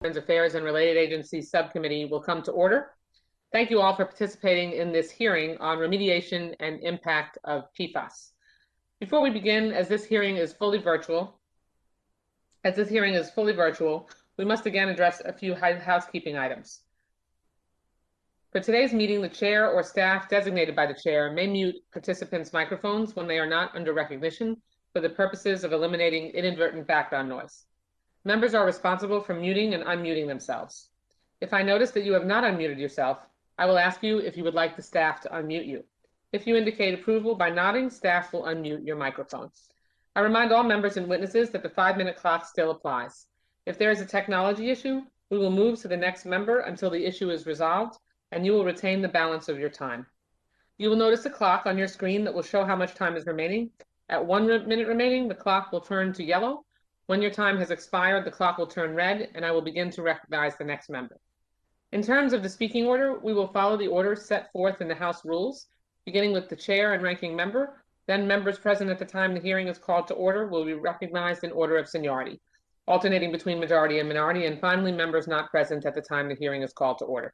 Veterans Affairs and Related Agencies Subcommittee will come to order. Thank you all for participating in this hearing on remediation and impact of PFAS. Before we begin, as this hearing is fully virtual, we must again address a few housekeeping items. For today's meeting, the chair or staff designated by the chair may mute participants' microphones when they are not under recognition for the purposes of eliminating inadvertent background noise. Members are responsible for muting and unmuting themselves. If I notice that you have not unmuted yourself, I will ask you if you would like the staff to unmute you. If you indicate approval by nodding, staff will unmute your microphone. I remind all members and witnesses that the 5-minute clock still applies. If there is a technology issue, we will move to the next member until the issue is resolved, and you will retain the balance of your time. You will notice a clock on your screen that will show how much time is remaining. At 1 minute remaining, the clock will turn to yellow. When your time has expired, the clock will turn red, and I will begin to recognize the next member. In terms of the speaking order, we will follow the order set forth in the House rules, beginning with the chair and ranking member. Then members present at the time the hearing is called to order will be recognized in order of seniority, alternating between majority and minority, and finally, members not present at the time the hearing is called to order.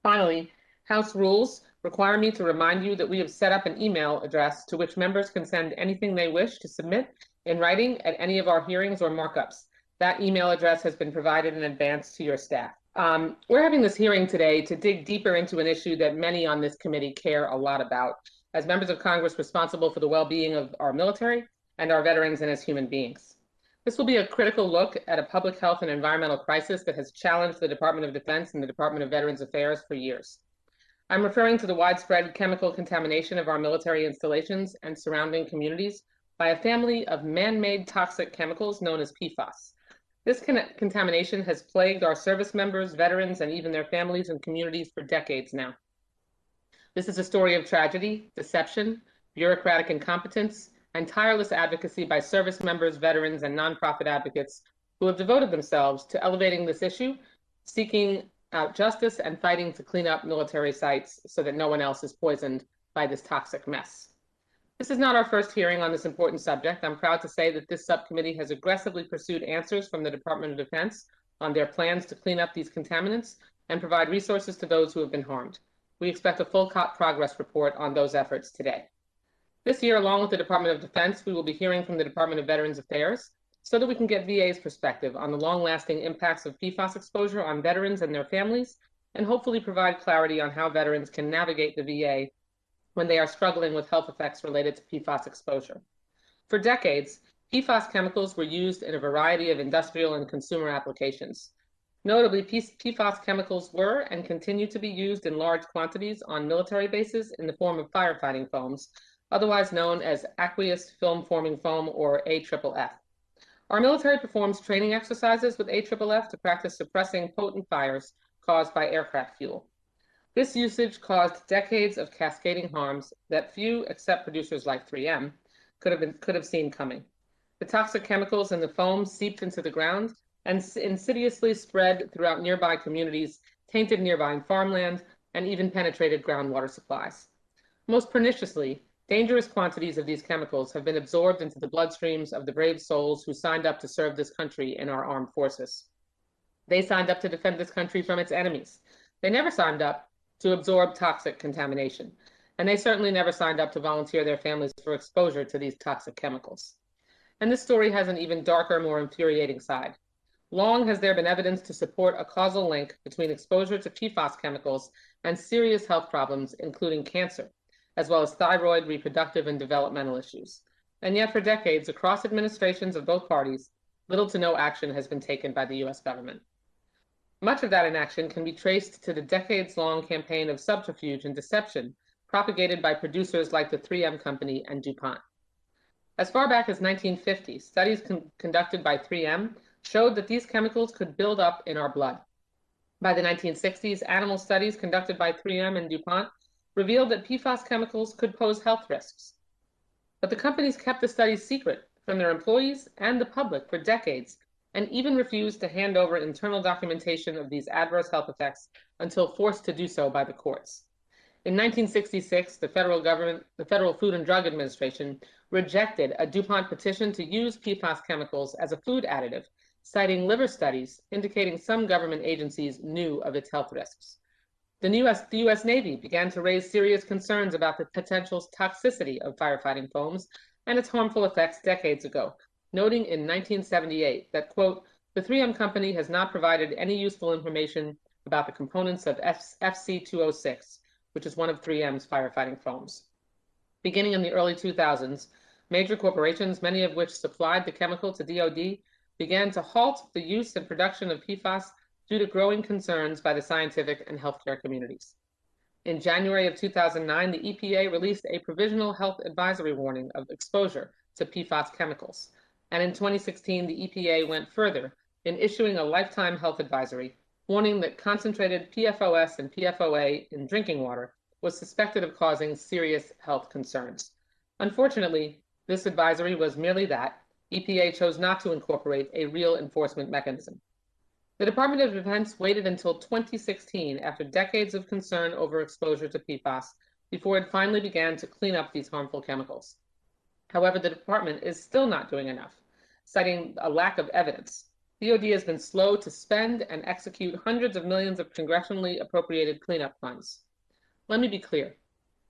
Finally, House rules require me to remind you that we have set up an email address to which members can send anything they wish to submit in writing at any of our hearings or markups. That email address has been provided in advance to your staff. We're having this hearing today to dig deeper into an issue that many on this committee care a lot about, as members of Congress responsible for the well-being of our military and our veterans and as human beings. This will be a critical look at a public health and environmental crisis that has challenged the Department of Defense and the Department of Veterans Affairs for years. I'm referring to the widespread chemical contamination of our military installations and surrounding communities by a family of man-made toxic chemicals known as PFAS. This contamination has plagued our service members, veterans, and even their families and communities for decades now. This is a story of tragedy, deception, bureaucratic incompetence, and tireless advocacy by service members, veterans, and nonprofit advocates who have devoted themselves to elevating this issue, seeking out justice, and fighting to clean up military sites so that no one else is poisoned by this toxic mess. This is not our first hearing on this important subject. I'm proud to say that this subcommittee has aggressively pursued answers from the Department of Defense on their plans to clean up these contaminants and provide resources to those who have been harmed. We expect a full progress report on those efforts today. This year, along with the Department of Defense, we will be hearing from the Department of Veterans Affairs so that we can get VA's perspective on the long-lasting impacts of PFAS exposure on veterans and their families, and hopefully provide clarity on how veterans can navigate the VA when they are struggling with health effects related to PFAS exposure. For decades, PFAS chemicals were used in a variety of industrial and consumer applications. Notably, PFAS chemicals were and continue to be used in large quantities on military bases in the form of firefighting foams, otherwise known as aqueous film-forming foam, or AFFF. Our military performs training exercises with AFFF to practice suppressing potent fires caused by aircraft fuel. This usage caused decades of cascading harms that few, except producers like 3M, could have seen coming. The toxic chemicals in the foam seeped into the ground and insidiously spread throughout nearby communities, tainted nearby farmland, and even penetrated groundwater supplies. Most perniciously, dangerous quantities of these chemicals have been absorbed into the bloodstreams of the brave souls who signed up to serve this country in our armed forces. They signed up to defend this country from its enemies. They never signed up to absorb toxic contamination, and they certainly never signed up to volunteer their families for exposure to these toxic chemicals. And this story has an even darker, more infuriating side. Long has there been evidence to support a causal link between exposure to PFAS chemicals and serious health problems, including cancer, as well as thyroid, reproductive, and developmental issues. And yet for decades, across administrations of both parties, little to no action has been taken by the US government. Much of that inaction can be traced to the decades-long campaign of subterfuge and deception propagated by producers like the 3M Company and DuPont. As far back as 1950, studies conducted by 3M showed that these chemicals could build up in our blood. By the 1960s, animal studies conducted by 3M and DuPont revealed that PFAS chemicals could pose health risks. But the companies kept the studies secret from their employees and the public for decades, and even refused to hand over internal documentation of these adverse health effects until forced to do so by the courts. In 1966, the Federal Food and Drug Administration rejected a DuPont petition to use PFAS chemicals as a food additive, citing liver studies indicating some government agencies knew of its health risks. The U.S. Navy began to raise serious concerns about the potential toxicity of firefighting foams and its harmful effects decades ago, noting in 1978 that, quote, the 3M company has not provided any useful information about the components of FC206, which is one of 3M's firefighting foams. Beginning in the early 2000s, major corporations, many of which supplied the chemical to DoD, began to halt the use and production of PFAS due to growing concerns by the scientific and healthcare communities. In January of 2009, the EPA released a provisional health advisory warning of exposure to PFAS chemicals. And in 2016, the EPA went further in issuing a lifetime health advisory, warning that concentrated PFOS and PFOA in drinking water was suspected of causing serious health concerns. Unfortunately, this advisory was merely that. EPA chose not to incorporate a real enforcement mechanism. The Department of Defense waited until 2016, after decades of concern over exposure to PFAS, before it finally began to clean up these harmful chemicals. However, the department is still not doing enough, citing a lack of evidence. DoD has been slow to spend and execute hundreds of millions of congressionally appropriated cleanup funds. Let me be clear.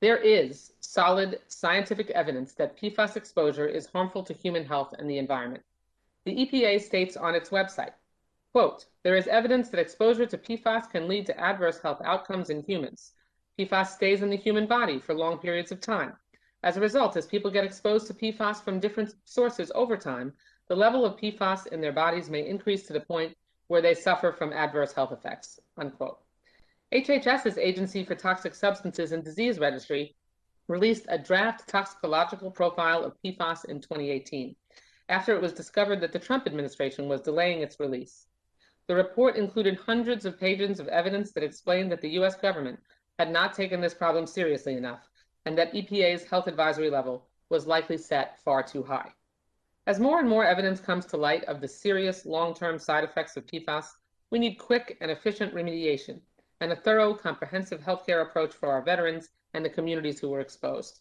There is solid scientific evidence that PFAS exposure is harmful to human health and the environment. The EPA states on its website, quote, there is evidence that exposure to PFAS can lead to adverse health outcomes in humans. PFAS stays in the human body for long periods of time. As a result, as people get exposed to PFAS from different sources over time, the level of PFAS in their bodies may increase to the point where they suffer from adverse health effects, unquote. HHS's Agency for Toxic Substances and Disease Registry released a draft toxicological profile of PFAS in 2018, after it was discovered that the Trump administration was delaying its release. The report included hundreds of pages of evidence that explained that the U.S. government had not taken this problem seriously enough, and that EPA's health advisory level was likely set far too high. As more and more evidence comes to light of the serious long-term side effects of PFAS, we need quick and efficient remediation and a thorough, comprehensive healthcare approach for our veterans and the communities who were exposed.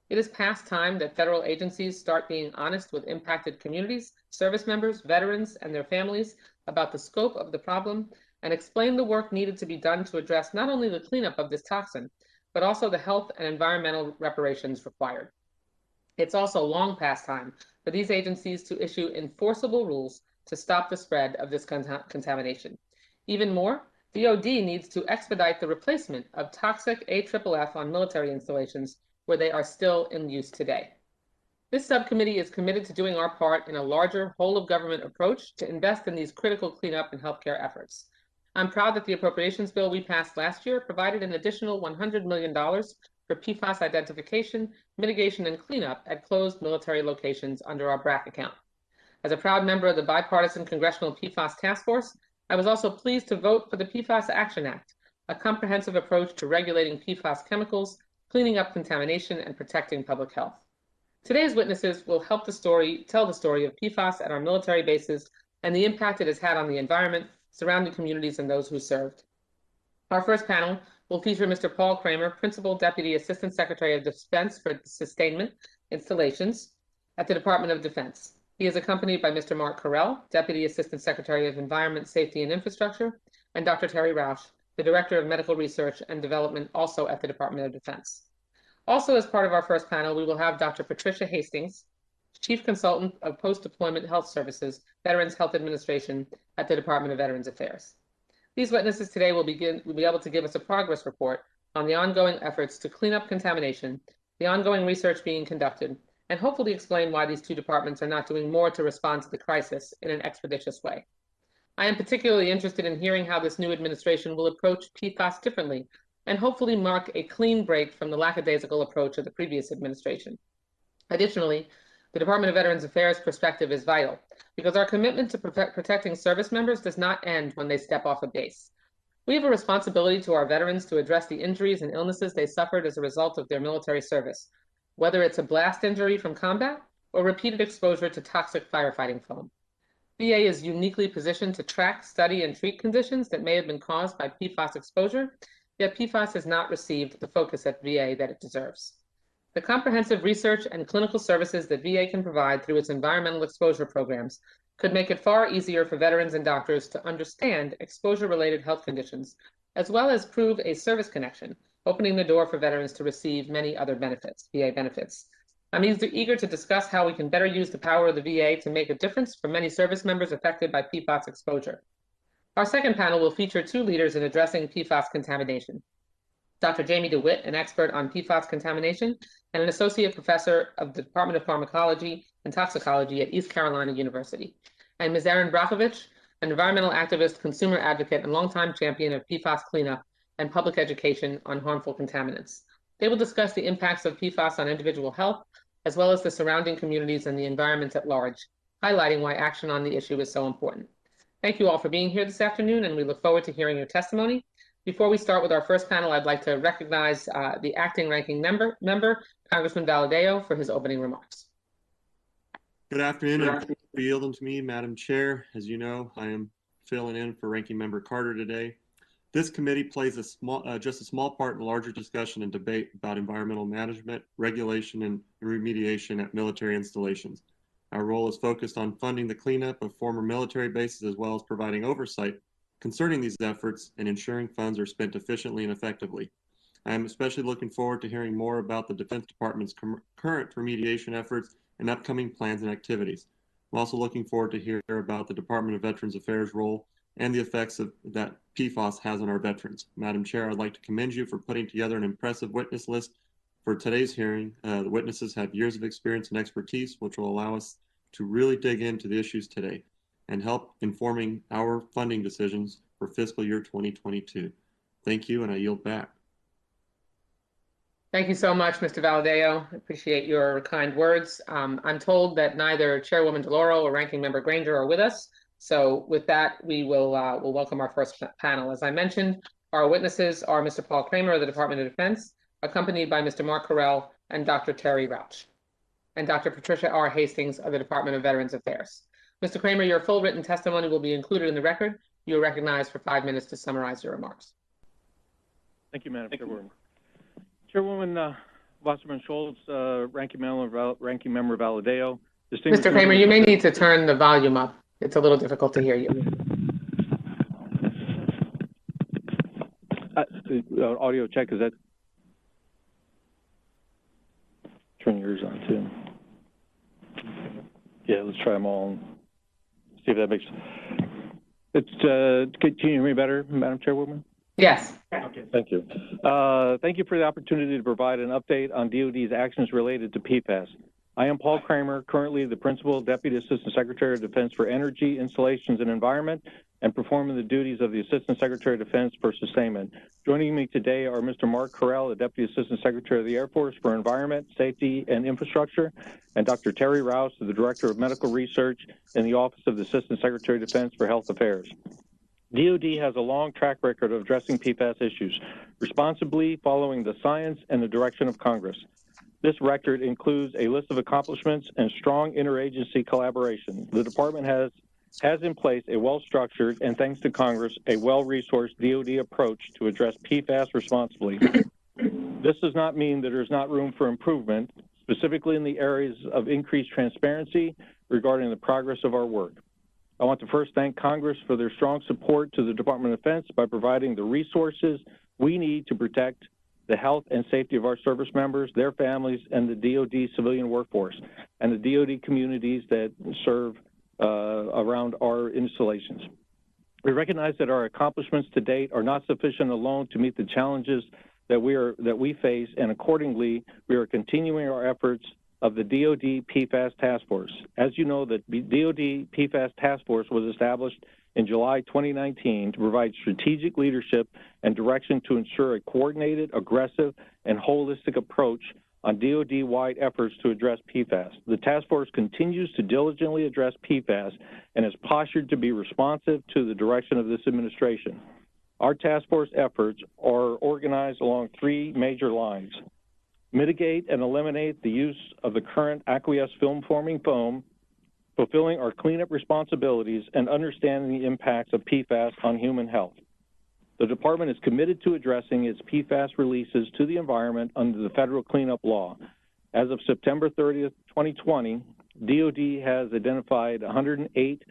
It is past time that federal agencies start being honest with impacted communities, service members, veterans, and their families about the scope of the problem and explain the work needed to be done to address not only the cleanup of this toxin, but also the health and environmental reparations required. It's also long past time for these agencies to issue enforceable rules to stop the spread of this contamination. Even more, DoD needs to expedite the replacement of toxic AFFF on military installations where they are still in use today. This subcommittee is committed to doing our part in a larger whole-of-government approach to invest in these critical cleanup and healthcare efforts. I'm proud that the appropriations bill we passed last year provided an additional $100 million for PFAS identification, mitigation, and cleanup at closed military locations under our BRAC account. As a proud member of the bipartisan Congressional PFAS Task Force, I was also pleased to vote for the PFAS Action Act, a comprehensive approach to regulating PFAS chemicals, cleaning up contamination, and protecting public health. Today's witnesses will help tell the story of PFAS at our military bases and the impact it has had on the environment, surrounding communities, and those who served. Our first panel will feature Mr. Paul Cramer, Principal Deputy Assistant Secretary of Defense for Sustainment Installations at the Department of Defense. He is accompanied by Mr. Mark Carell, Deputy Assistant Secretary of Environment, Safety, and Infrastructure, and Dr. Terry Rausch, the Director of Medical Research and Development, also at the Department of Defense. Also, as part of our first panel, we will have Dr. Patricia Hastings, Chief Consultant of Post-Deployment Health Services, Veterans Health Administration at the Department of Veterans Affairs. These witnesses today will be able to give us a progress report on the ongoing efforts to clean up contamination, the ongoing research being conducted, and hopefully explain why these two departments are not doing more to respond to the crisis in an expeditious way. I am particularly interested in hearing how this new administration will approach PFAS differently and hopefully mark a clean break from the lackadaisical approach of the previous administration. Additionally, the Department of Veterans Affairs perspective is vital because our commitment to protecting service members does not end when they step off a base. We have a responsibility to our veterans to address the injuries and illnesses they suffered as a result of their military service, whether it's a blast injury from combat or repeated exposure to toxic firefighting foam. VA is uniquely positioned to track, study, and treat conditions that may have been caused by PFAS exposure, yet PFAS has not received the focus at VA that it deserves. The comprehensive research and clinical services that VA can provide through its environmental exposure programs could make it far easier for veterans and doctors to understand exposure-related health conditions, as well as prove a service connection, opening the door for veterans to receive many other benefits, VA benefits. I'm eager to discuss how we can better use the power of the VA to make a difference for many service members affected by PFAS exposure. Our second panel will feature two leaders in addressing PFAS contamination. Dr. Jamie DeWitt, an expert on PFAS contamination and an associate professor of the Department of Pharmacology and Toxicology at East Carolina University, and Ms. Erin Brockovich, an environmental activist, consumer advocate, and longtime champion of PFAS cleanup and public education on harmful contaminants. They will discuss the impacts of PFAS on individual health, as well as the surrounding communities and the environment at large, highlighting why action on the issue is so important. Thank you all for being here this afternoon, and we look forward to hearing your testimony. Before we start with our first panel, I'd like to recognize the acting ranking member, Congressman Valadao, for his opening remarks. Good afternoon, and thank you for yielding to me, Madam Chair. As you know, I am filling in for Ranking Member Carter today. This committee plays just a small part in a larger discussion and debate about environmental management, regulation, and remediation at military installations. Our role is focused on funding the cleanup of former military bases, as well as providing oversight concerning these efforts and ensuring funds are spent efficiently and effectively. I am especially looking forward to hearing more about the Defense Department's current remediation efforts and upcoming plans and activities. I'm also looking forward to hear about the Department of Veterans Affairs role and the effects that PFAS has on our veterans. Madam Chair, I'd like to commend you for putting together an impressive witness list for today's hearing. The witnesses have years of experience and expertise, which will allow us to really dig into the issues today and help informing our funding decisions for fiscal year 2022. Thank you, and I yield back. Thank you so much, Mr. Valadao. I appreciate your kind words. I'm told that neither Chairwoman DeLauro or Ranking Member Granger are with us. So with that, we'll welcome our first panel. As I mentioned, our witnesses are Mr. Paul Cramer of the Department of Defense, accompanied by Mr. Mark Carell and Dr. Terry Rauch, and Dr. Patricia R. Hastings of the Department of Veterans Affairs. Mr. Cramer, your full written testimony will be included in the record. You are recognized for 5 minutes to summarize your remarks. Thank you, Madam Chairwoman. Chairwoman Wasserman Schultz, Ranking Member Valadao. Mr. Cramer, you may need to turn the volume up. It's a little difficult to hear you. Audio check, is that? Turn yours on too. Yeah, let's try them all. See if that makes. Can you hear me better, Madam Chairwoman? Yes. Okay, thank you. Thank you for the opportunity to provide an update on DoD's actions related to PFAS. I am Paul Cramer, currently the Principal Deputy Assistant Secretary of Defense for Energy, Installations, and Environment, and performing the duties of the Assistant Secretary of Defense for Sustainment. Joining me today are Mr. Mark Carell, the Deputy Assistant Secretary of the Air Force for Environment, Safety, and Infrastructure, and Dr. Terry Rauch, the Director of Medical Research in the Office of the Assistant Secretary of Defense for Health Affairs. DoD has a long track record of addressing PFAS issues, responsibly following the science and the direction of Congress. This record includes a list of accomplishments and strong interagency collaboration. The department has in place a well-structured and, thanks to Congress, a well-resourced DoD approach to address PFAS responsibly. This does not mean that there's not room for improvement, specifically in the areas of increased transparency regarding the progress of our work. I want to first thank Congress for their strong support to the Department of Defense by providing the resources we need to protect the health and safety of our service members, their families, and the DoD civilian workforce, and the DoD communities that serve around our installations. We recognize that our accomplishments to date are not sufficient alone to meet the challenges that we face, and accordingly, we are continuing our efforts of the DoD PFAS Task Force. As you know, the DoD PFAS Task Force was established in July 2019 to provide strategic leadership and direction to ensure a coordinated, aggressive, and holistic approach on DoD-wide efforts to address PFAS. The task force continues to diligently address PFAS and is postured to be responsive to the direction of this administration. Our task force efforts are organized along 3 major lines: mitigate and eliminate the use of the current aqueous film-forming foam, fulfilling our cleanup responsibilities, and understanding the impacts of PFAS on human health. The department is committed to addressing its PFAS releases to the environment under the federal cleanup law. As of September 30th, 2020, DOD has identified 108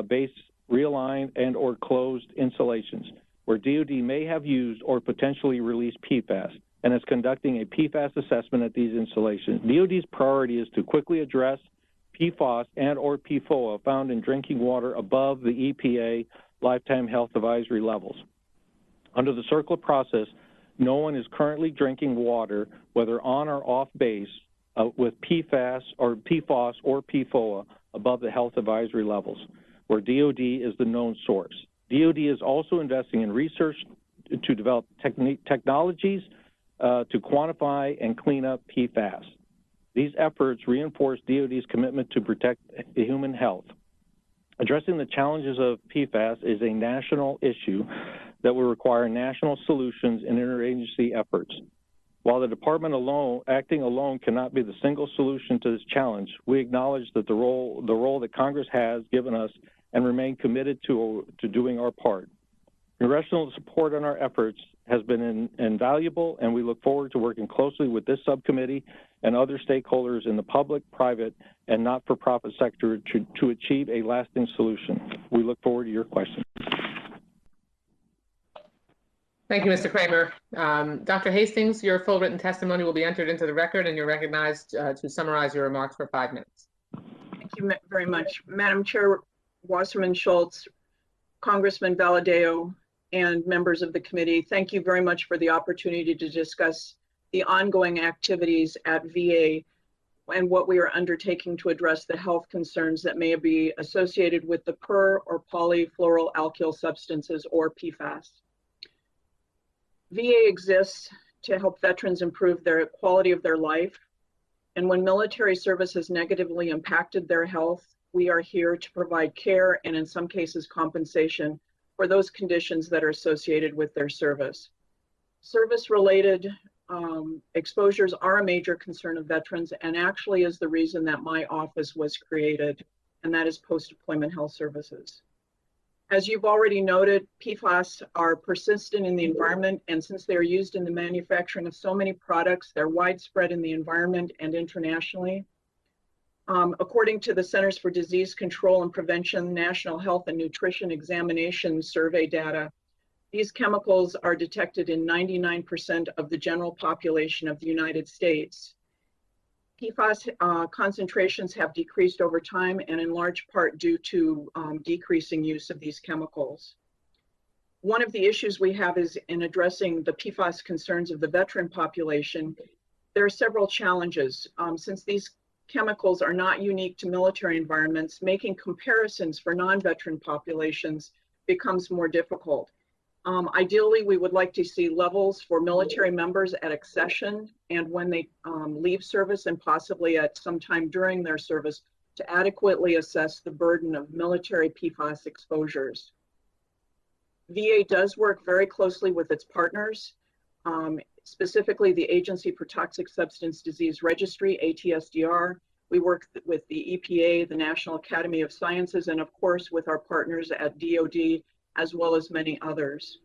base realigned and or closed installations where DOD may have used or potentially released PFAS and is conducting a PFAS assessment at these installations. DOD's priority is to quickly address PFAS and or PFOA found in drinking water above the EPA lifetime health advisory levels. Under the CERCLA process, no one is currently drinking water, whether on or off base, with PFAS or PFOA above the health advisory levels, where DOD is the known source. DOD is also investing in research to develop technologies to quantify and clean up PFAS. These efforts reinforce DOD's commitment to protect human health. Addressing the challenges of PFAS is a national issue that will require national solutions and interagency efforts. While the department acting alone cannot be the single solution to this challenge, we acknowledge that the role that Congress has given us and remain committed to doing our part. Congressional support on our efforts has been invaluable, and we look forward to working closely with this subcommittee and other stakeholders in the public, private, and not-for-profit sector to achieve a lasting solution. We look forward to your questions. Thank you, Mr. Cramer. Dr. Hastings, your full written testimony will be entered into the record, and you're recognized to summarize your remarks for 5 minutes. Thank you very much. Madam Chair, Wasserman Schultz, Congressman Valadeo, and members of the committee, thank you very much for the opportunity to discuss the ongoing activities at VA and what we are undertaking to address the health concerns that may be associated with the per or polyfluoroalkyl substances, or PFAS. VA exists to help veterans improve their quality of their life, and when military service has negatively impacted their health, we are here to provide care and in some cases compensation for those conditions that are associated with their service. Service-related exposures are a major concern of veterans and actually is the reason that my office was created, and that is post-deployment health services. As you've already noted, PFAS are persistent in the environment, and since they are used in the manufacturing of so many products, they're widespread in the environment and internationally. According to the Centers for Disease Control and Prevention National Health and Nutrition Examination Survey data, these chemicals are detected in 99% of the general population of the United States. PFAS concentrations have decreased over time, and in large part due to decreasing use of these chemicals. One of the issues we have is in addressing the PFAS concerns of the veteran population. There are several challenges. Since these chemicals are not unique to military environments, making comparisons for non-veteran populations becomes more difficult. Ideally, we would like to see levels for military members at accession and when they leave service, and possibly at some time during their service, to adequately assess the burden of military PFAS exposures. VA does work very closely with its partners, specifically the Agency for Toxic Substance Disease Registry, ATSDR. We work with the EPA, the National Academy of Sciences, and of course with our partners at DOD, as well as many others.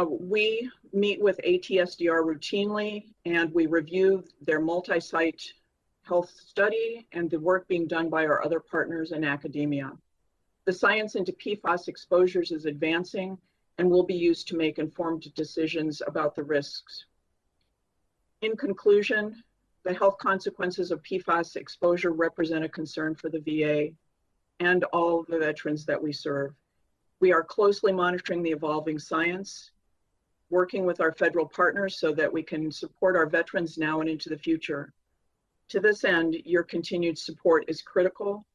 We meet with ATSDR routinely, and we review their multi-site health study and the work being done by our other partners in academia. The science into PFAS exposures is advancing and will be used to make informed decisions about the risks. In conclusion, the health consequences of PFAS exposure represent a concern for the VA and all of the veterans that we serve. We are closely monitoring the evolving science, working with our federal partners so that we can support our veterans now and into the future. To this end, your continued support is critical.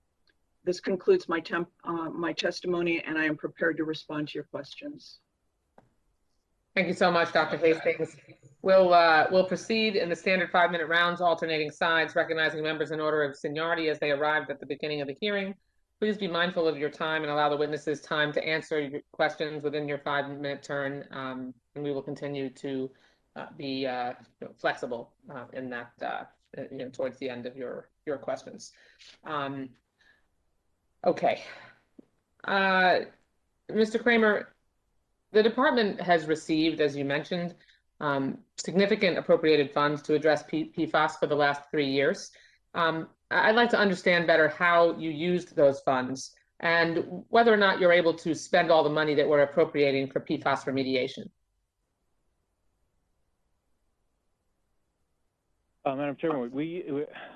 This concludes my testimony, and I am prepared to respond to your questions. Thank you so much, Dr. Hastings. We'll proceed in the standard 5-minute rounds, alternating sides, recognizing members in order of seniority as they arrived at the beginning of the hearing. Please be mindful of your time and allow the witnesses time to answer your questions within your 5-minute turn, and we will continue to be flexible in that, towards the end of your questions. Okay. Mr. Cramer, the department has received, as you mentioned, significant appropriated funds to address PFAS for the last 3 years. I'd like to understand better how you used those funds and whether or not you're able to spend all the money that we're appropriating for PFAS remediation. Madam Chairman,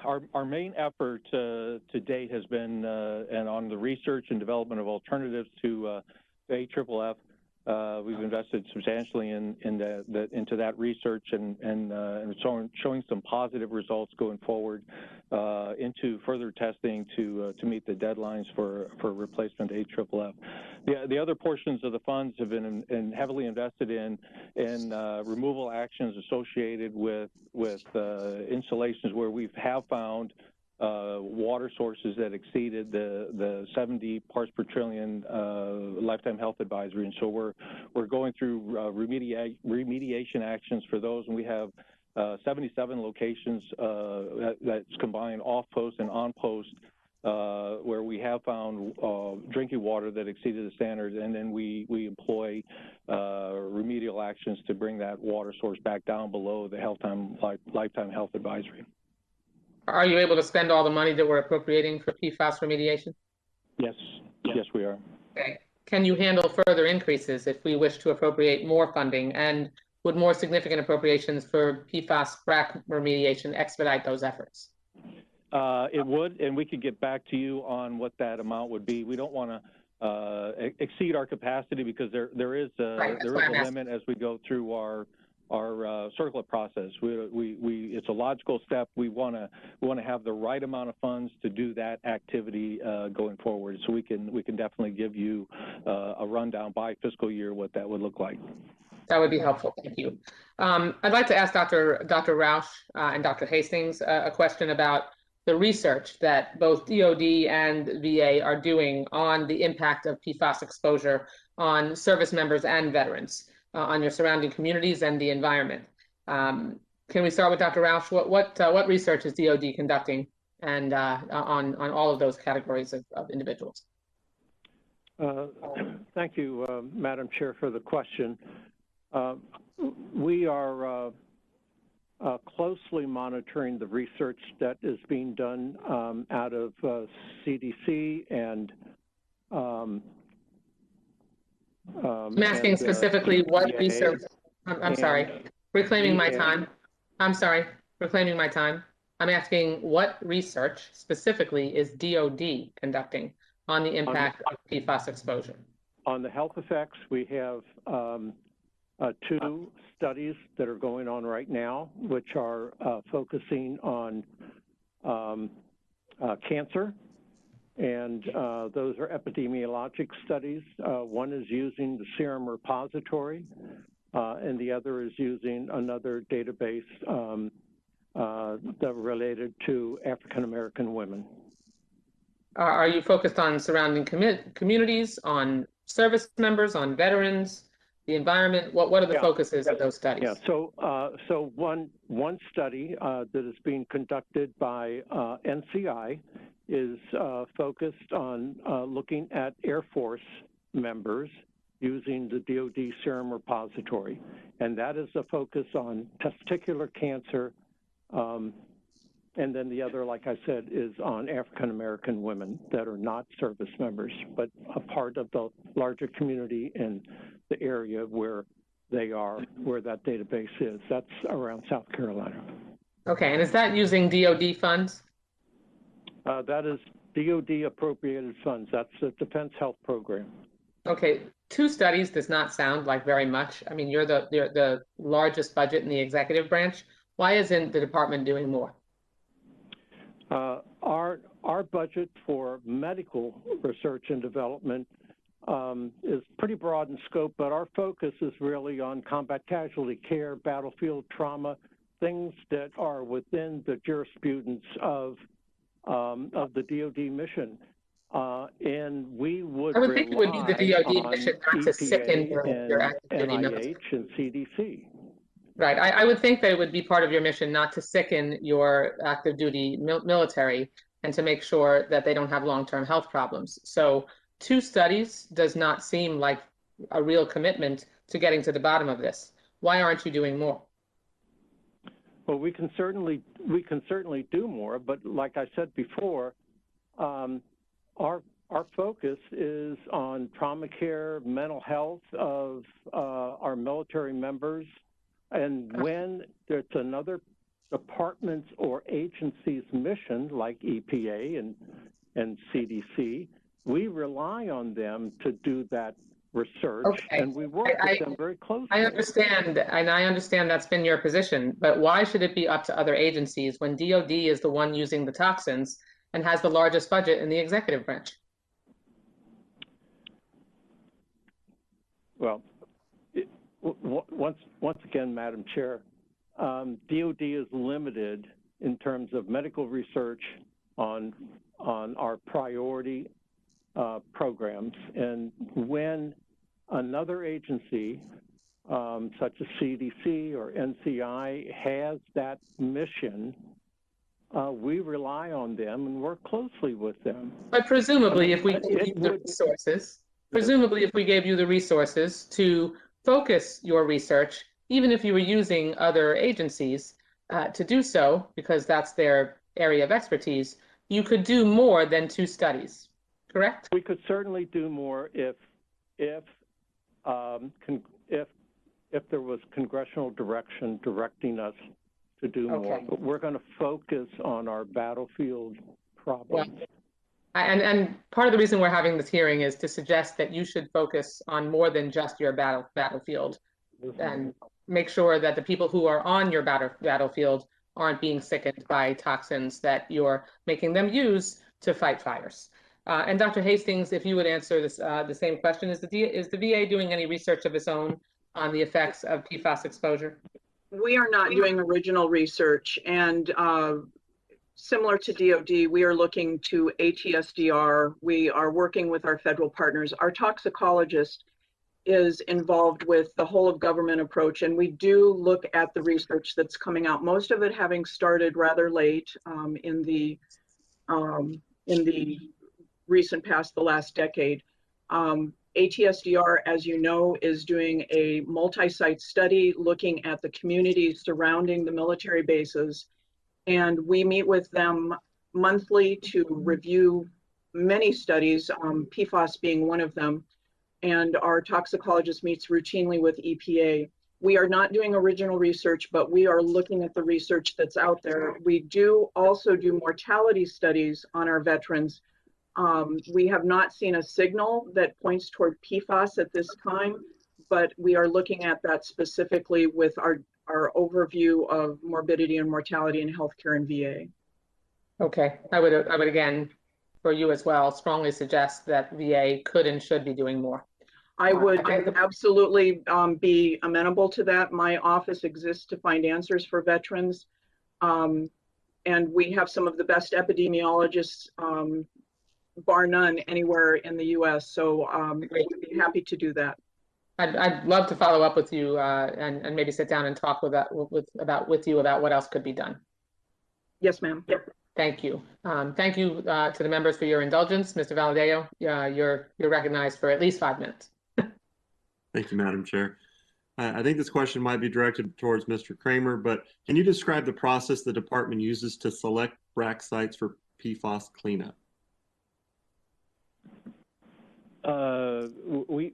our main effort to date has been and on the research and development of alternatives to AFFF. We've invested substantially into that research and showing some positive results going forward into further testing to meet the deadlines for replacement AFFF. The other portions of the funds have been heavily invested in removal actions associated with installations where we have found water sources that exceeded the 70 parts per trillion lifetime health advisory, and so we're going through remediation actions for those, and we have 77 locations that's combined off-post and on-post where we have found drinking water that exceeded the standards, and then we employ remedial actions to bring that water source back down below the lifetime health advisory. Are you able to spend all the money that we're appropriating for PFAS remediation? Yes, yes, we are. Okay. Can you handle further increases if we wish to appropriate more funding? And would more significant appropriations for PFAS BRAC remediation expedite those efforts? It would, and we could get back to you on what that amount would be. We don't want to exceed our capacity because there is a limit as we go through our circular process. It's a logical step. We want to have the right amount of funds to do that activity going forward. So we can definitely give you a rundown by fiscal year what that would look like. That would be helpful. Thank you. I'd like to ask Dr. Rausch and Dr. Hastings a question about the research that both DoD and VA are doing on the impact of PFAS exposure on service members and veterans. On your surrounding communities and the environment. Can we start with Dr. Rausch? What research is DoD conducting and on all of those categories of individuals? Thank you, Madam Chair, for the question. We are closely monitoring the research that is being done out of CDC and I'm asking specifically what research. I'm sorry, reclaiming my time. I'm sorry, reclaiming my time. I'm asking what research specifically is DoD conducting on the impact of PFAS exposure? On the health effects, we have 2 studies that are going on right now, which are focusing on cancer. And those are epidemiologic studies. One is using the serum repository, and the other is using another database that related to African American women. Are you focused on surrounding communities, on service members, on veterans, the environment? What are the focuses of those studies? Yeah. So one study that is being conducted by NCI is focused on looking at Air Force members using the DoD serum repository. And that is a focus on testicular cancer. And then the other, like I said, is on African American women that are not service members, but a part of the larger community in the area where they are, where that database is. That's around South Carolina. Okay, and is that using DoD funds? That is DoD appropriated funds. That's the Defense Health Program. Okay, 2 studies does not sound like very much. I mean, you're the largest budget in the executive branch. Why isn't the department doing more? Our budget for medical research and development is pretty broad in scope, but our focus is really on combat casualty care, battlefield trauma, things that are within the jurisprudence of the DoD mission, and we would. I would think it would be the DoD mission not to sicken your active duty military. NIH and CDC. Right. I would think that it would be part of your mission not to sicken your active duty military and to make sure that they don't have long-term health problems. So 2 studies does not seem like a real commitment to getting to the bottom of this. Why aren't you doing more? Well, we can certainly do more, but like I said before, our focus is on trauma care, mental health of our military members, and when there's another department's or agency's mission, like EPA and CDC, we rely on them to do that research, Okay. and we work with them very closely. I understand, and I understand that's been your position, but why should it be up to other agencies when DOD is the one using the toxins and has the largest budget in the executive branch? Well, once again, Madam Chair, DOD is limited in terms of medical research on our priority programs, and when another agency, such as CDC or NCI, has that mission, we rely on them and work closely with them. But presumably, if we gave you the resources, to focus your research, even if you were using other agencies to do so, because that's their area of expertise, you could do more than 2 studies, correct? We could certainly do more if there was congressional direction directing us to do more. But we're going to focus on our battlefield problems. Well, and part of the reason we're having this hearing is to suggest that you should focus on more than just your battlefield, and make sure that the people who are on your battlefield aren't being sickened by toxins that you're making them use to fight fires. And Dr. Hastings, if you would answer this, the same question, is the VA doing any research of its own on the effects of PFAS exposure? We are not doing original research, and similar to DOD, we are looking to ATSDR. We are working with our federal partners. Our toxicologist is involved with the whole of government approach, and we do look at the research that's coming out, most of it having started rather late in the recent past, the last decade. ATSDR, as you know, is doing a multi-site study looking at the communities surrounding the military bases, and we meet with them monthly to review many studies, PFAS being one of them, and our toxicologist meets routinely with EPA. We are not doing original research, but we are looking at the research that's out there. We do also do mortality studies on our veterans. We have not seen a signal that points toward PFAS at this time, but we are looking at that specifically with our overview of morbidity and mortality in healthcare and VA. Okay, I would again, for you as well, strongly suggest that VA could and should be doing more. I would absolutely be amenable to that. My office exists to find answers for veterans, and we have some of the best epidemiologists, bar none, anywhere in the U.S. So we'd be happy to do that. I'd love to follow up with you and maybe sit down and talk with you about what else could be done. Yes, ma'am. Thank you. Thank you to the members for your indulgence. Mr. Valadeo, you're recognized for at least 5 minutes. Thank you, Madam Chair. I think this question might be directed towards Mr. Cramer, but can you describe the process the department uses to select BRAC sites for PFAS cleanup? We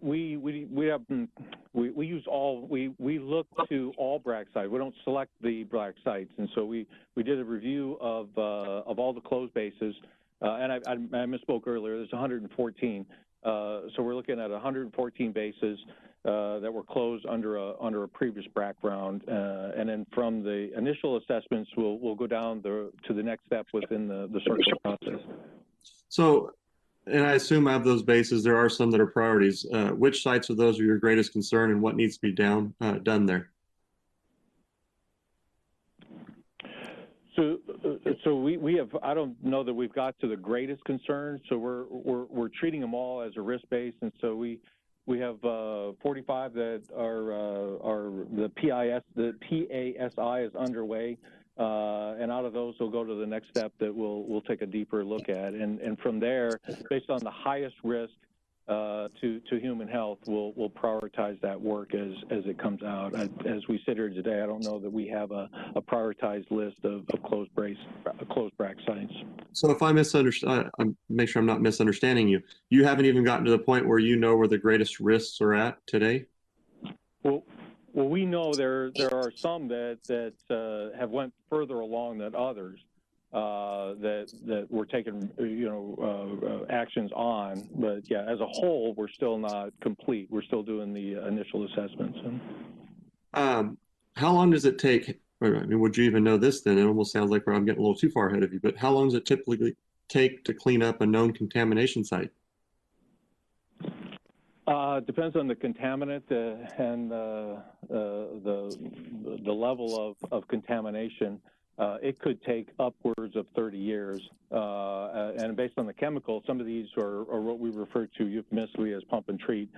look to all BRAC sites. We don't select the BRAC sites, and so we did a review of all the closed bases, and I misspoke earlier. There's 114, so we're looking at 114 bases that were closed under a previous BRAC round, and then from the initial assessments, we'll go down to the next step within the circular process. So. And I assume of those bases, there are some that are priorities. Which sites of those are your greatest concern, and what needs to be done there? So we have. I don't know that we've got to the greatest concern. So we're treating them all as a risk base, and so we have 45 that are the PASI is underway. And out of those, we'll go to the next step that we'll take a deeper look at. And from there, based on the highest risk to human health, we'll prioritize that work as it comes out. As we sit here today, I don't know that we have a prioritized list of closed bract sites. So if I misunderstand, make sure I'm not misunderstanding you. You haven't even gotten to the point where you know where the greatest risks are at today? Well, we know there are some that have went further along than others. That we're taking, actions on, but yeah, as a whole, we're still not complete. We're still doing the initial assessments. How long does it take? I mean, would you even know this then? It almost sounds like I'm getting a little too far ahead of you, but how long does it typically take to clean up a known contamination site? Depends on the contaminant and the level of contamination. It could take upwards of 30 years. And based on the chemical, some of these are what we refer to euphemistically as pump and treat,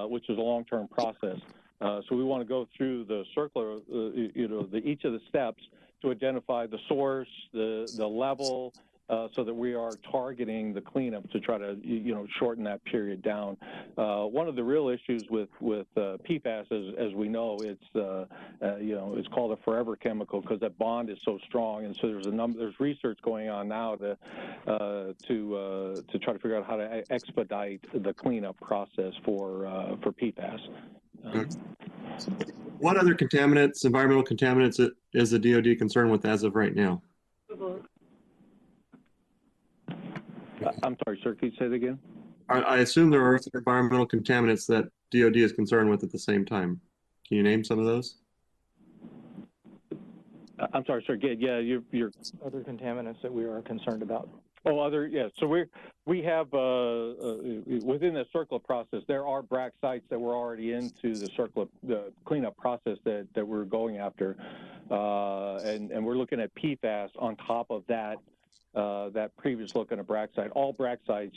which is a long-term process. So we want to go through the circular, each of the steps to identify the source, the level, so that we are targeting the cleanup to try to, shorten that period down. One of the real issues with PFAS, as we know, it's called a forever chemical because that bond is so strong, and so there's research going on now to try to figure out how to expedite the cleanup process for PFAS. What other contaminants, environmental contaminants, is the DoD concerned with as of right now? I'm sorry, sir, can you say that again? I assume there are environmental contaminants that DoD is concerned with at the same time. Can you name some of those? I'm sorry, sir. Yeah, you're Other contaminants that we are concerned about. Oh, yeah. So we have within the circular process, there are BRAC sites that we're already into the cleanup process that we're going after, and we're looking at PFAS on top of that previous look at a BRAC site. All BRAC sites,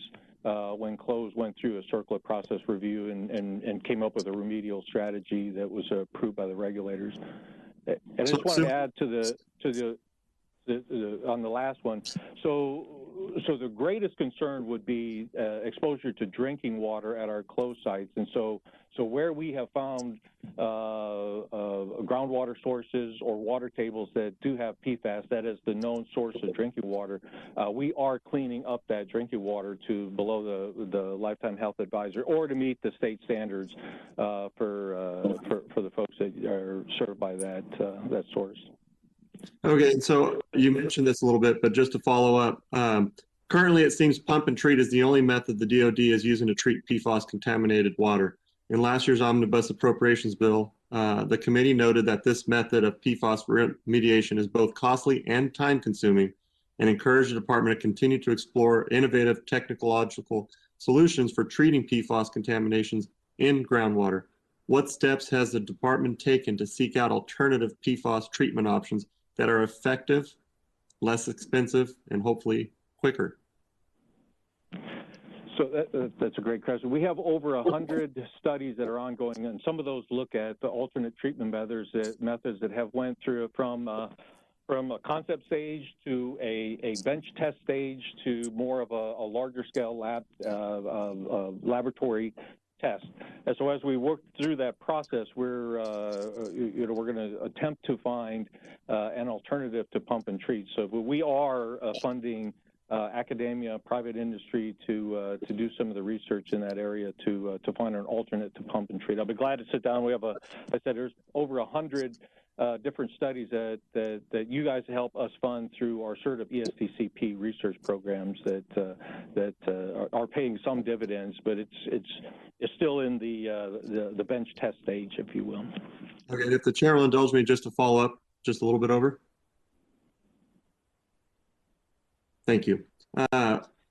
when closed, went through a circular process review and came up with a remedial strategy that was approved by the regulators. And I just want to add to on the last one. So the greatest concern would be exposure to drinking water at our closed sites, and so where we have found groundwater sources or water tables that do have PFAS, that is the known source of drinking water, we are cleaning up that drinking water to below the lifetime health advisor or to meet the state standards for the folks that are served by that source. Okay, so you mentioned this a little bit, but just to follow up, currently it seems pump and treat is the only method the DoD is using to treat PFAS contaminated water. In last year's omnibus appropriations bill, the committee noted that this method of PFAS remediation is both costly and time consuming, and encouraged the department to continue to explore innovative technological solutions for treating PFAS contaminations in groundwater. What steps has the department taken to seek out alternative PFAS treatment options that are effective, less expensive, and hopefully quicker? So that's a great question. We have over 100 studies that are ongoing, and some of those look at the alternate treatment methods that have went through from a concept stage to a bench test stage to more of a larger scale laboratory test. And so as we work through that process, we're going to attempt to find an alternative to pump and treat. So we are funding academia, private industry to do some of the research in that area to find an alternate to pump and treat. I'll be glad to sit down. We have there's over 100 different studies that you guys help us fund through our sort of ESTCP research programs that are paying some dividends, but it's still in the bench test stage, if you will. Okay, and if the chair will indulge me just to follow up just a little bit over. Thank you.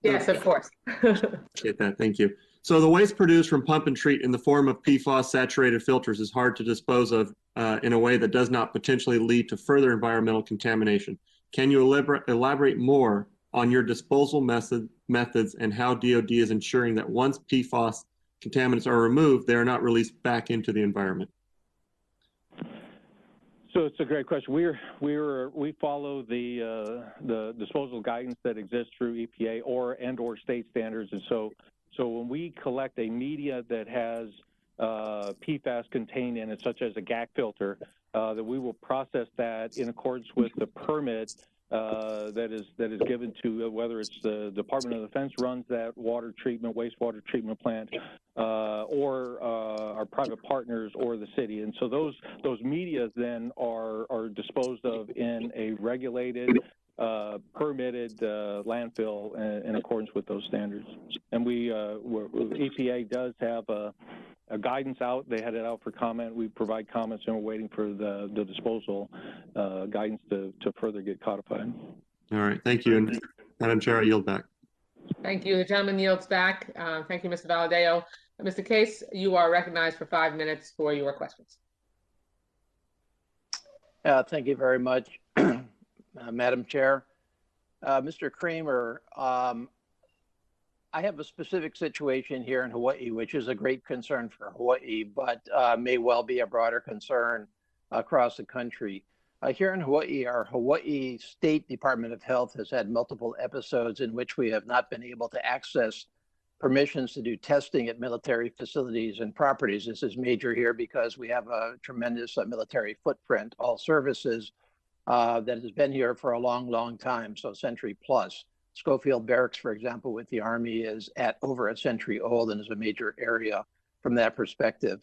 Yes, of course. Appreciate that. Thank you. So the waste produced from pump and treat in the form of PFAS saturated filters is hard to dispose of in a way that does not potentially lead to further environmental contamination. Can you elaborate more on your disposal methods and how DoD is ensuring that once PFAS contaminants are removed, they are not released back into the environment? So it's a great question. We follow the disposal guidance that exists through EPA or state standards, and so So when we collect a media that has PFAS contained in it, such as a GAC filter, that we will process that in accordance with the permit that is given to whether it's the Department of Defense runs that wastewater treatment plant, or our private partners or the city. And so those medias then are disposed of in a regulated, permitted landfill in accordance with those standards. And EPA does have a guidance out. They had it out for comment. We provide comments, and we're waiting for the disposal guidance to further get codified. All right, thank you. And Madam Chair, I yield back. Thank you. The gentleman yields back. Thank you, Mr. Valadeo. Mr. Case, you are recognized for 5 minutes for your questions. Thank you very much, Madam Chair. Mr. Cramer, I have a specific situation here in Hawaii, which is a great concern for Hawaii, but may well be a broader concern across the country. Here in Hawaii, our Hawaii State Department of Health has had multiple episodes in which we have not been able to access permissions to do testing at military facilities and properties. This is major here because we have a tremendous military footprint, all services that has been here for a long, long time, so century plus. Schofield Barracks, for example, with the Army is at over a century old and is a major area from that perspective.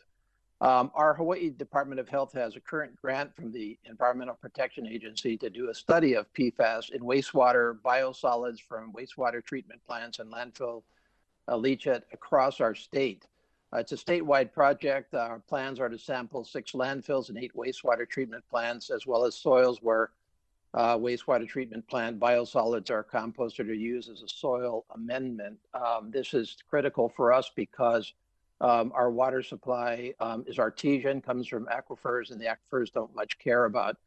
Our Hawaii Department of Health has a current grant from the Environmental Protection Agency to do a study of PFAS in wastewater biosolids from wastewater treatment plants and landfill leachate across our state. It's a statewide project. Our plans are to sample 6 landfills and 8 wastewater treatment plants, as well as soils where wastewater treatment plant biosolids are composted or used as a soil amendment. This is critical for us because our water supply is artesian, comes from aquifers, and the aquifers don't much care about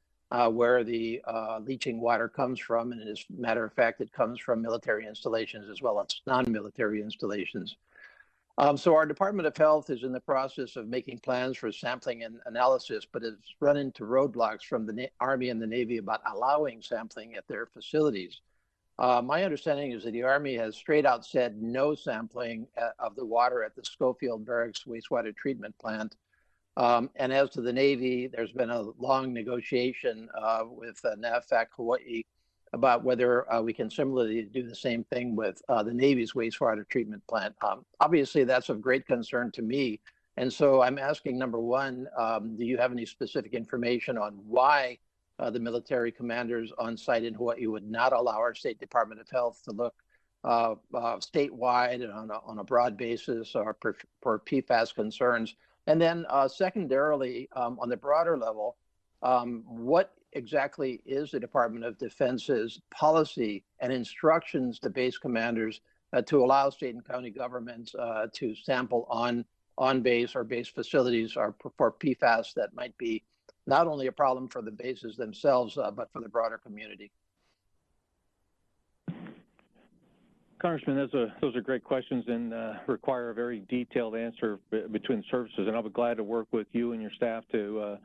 where the leaching water comes from. And as a matter of fact, it comes from military installations as well as non-military installations. So our Department of Health is in the process of making plans for sampling and analysis, but has run into roadblocks from the Army and the Navy about allowing sampling at their facilities. My understanding is that the Army has straight out said no sampling of the water at the Schofield Barracks wastewater treatment plant. And as to the Navy, there's been a long negotiation with NAVFAC Hawaii about whether we can similarly do the same thing with the Navy's wastewater treatment plant. Obviously, that's of great concern to me. And so I'm asking, number one, do you have any specific information on why the military commanders on site in Hawaii would not allow our State Department of Health to look statewide and on a broad basis or for PFAS concerns? And then secondarily, on the broader level, what exactly is the Department of Defense's policy and instructions to base commanders to allow state and county governments to sample on base or base facilities or for PFAS that might be not only a problem for the bases themselves, but for the broader community? Congressman, those are great questions and require a very detailed answer between the services. And I'll be glad to work with you and your staff to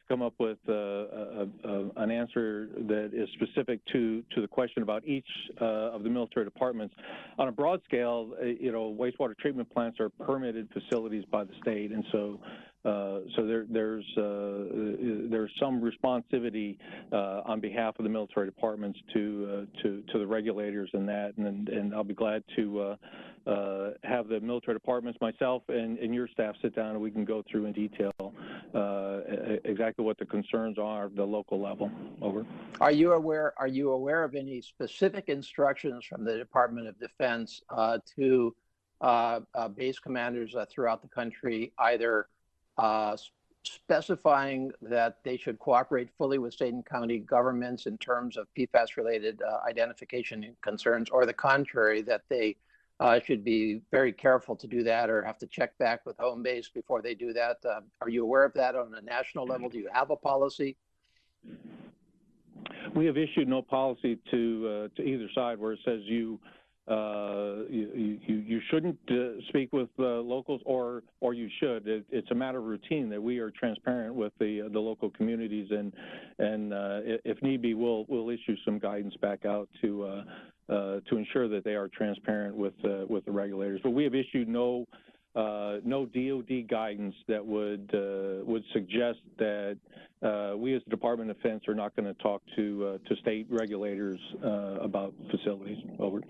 come up with an answer that is specific to the question about each of the military departments. On a broad scale, wastewater treatment plants are permitted facilities by the state, and so there's some responsivity on behalf of the military departments to the regulators in that, and I'll be glad to have the military departments, myself, and your staff sit down and we can go through in detail exactly what the concerns are at the local level. Over. Are you aware of any specific instructions from the Department of Defense to base commanders throughout the country, either specifying that they should cooperate fully with state and county governments in terms of PFAS-related identification concerns, or the contrary, that they should be very careful to do that or have to check back with home base before they do that? Are you aware of that on a national level? Do you have a policy? We have issued no policy to either side where it says you you shouldn't speak with locals, or you should. It's a matter of routine that we are transparent with the local communities, and if need be, we'll issue some guidance back out to ensure that they are transparent with the regulators. But we have issued no DOD guidance that would suggest that we as the Department of Defense are not going to talk to state regulators about facilities. Over.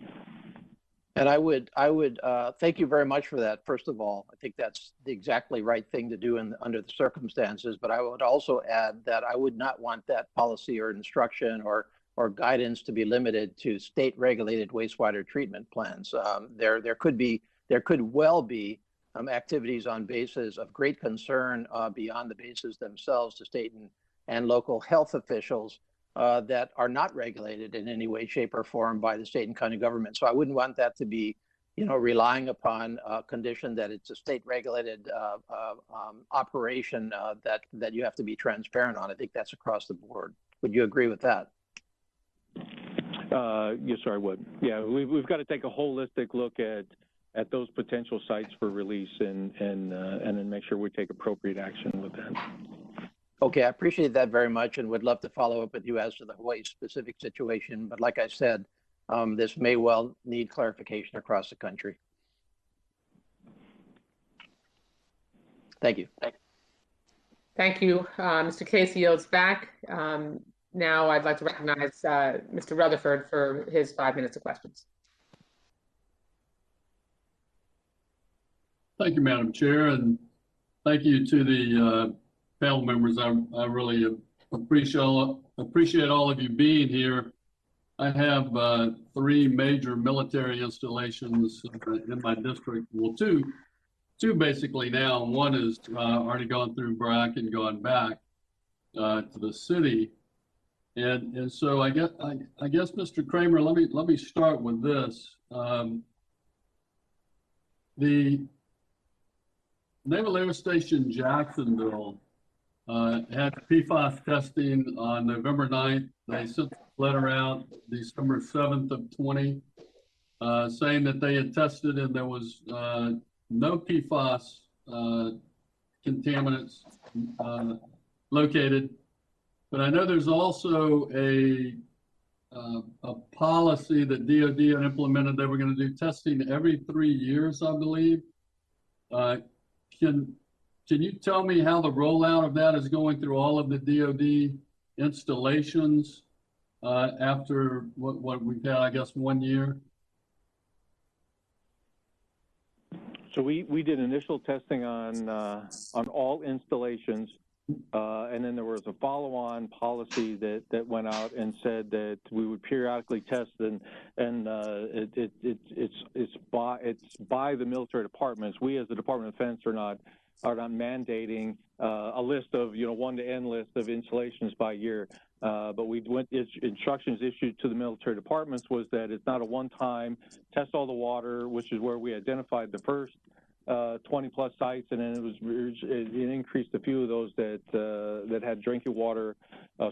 And I would thank you very much for that. First of all, I think that's the exactly right thing to do under the circumstances. But I would also add that I would not want that policy or instruction or guidance to be limited to state-regulated wastewater treatment plants. There could well be activities on bases of great concern beyond the bases themselves to state and local health officials that are not regulated in any way, shape, or form by the state and county government. So I wouldn't want that to be, relying upon a condition that it's a state-regulated operation that you have to be transparent on. I think that's across the board. Would you agree with that? Yes, sir, I would. Yeah, we've got to take a holistic look at those potential sites for release and then make sure we take appropriate action with that. Okay, I appreciate that very much and would love to follow up with you as to the Hawaii specific situation. But like I said, this may well need clarification across the country. Thank you. Thank you. Mr. Case yields back. Now I'd like to recognize Mr. Rutherford for his 5 minutes of questions. Thank you, Madam Chair, and thank you to the panel members. I really appreciate all of you being here. I have 3 major military installations in my district. Well, two basically now. One is already gone through BRAC and gone back to the city, and so I guess Mr. Cramer, let me start with this. The Naval Air Station Jacksonville had PFAS testing on November 9th. They sent a letter out December 7th of 20 saying that they had tested and there was no PFAS contaminants located. But I know there's also a policy that DOD had implemented. They were going to do testing every 3 years, I believe. Can you tell me how the rollout of that is going through all of the DOD installations after what we've had, I guess, 1 year? So we did initial testing on all installations, and then there was a follow-on policy that went out and said that we would periodically test, and it's by the military departments. We, as the Department of Defense, are not mandating a list of 1 to N list of installations by year. But instructions issued to the military departments was that it's not a one-time test all the water, which is where we identified the first 20 plus sites, and then it increased a few of those that had drinking water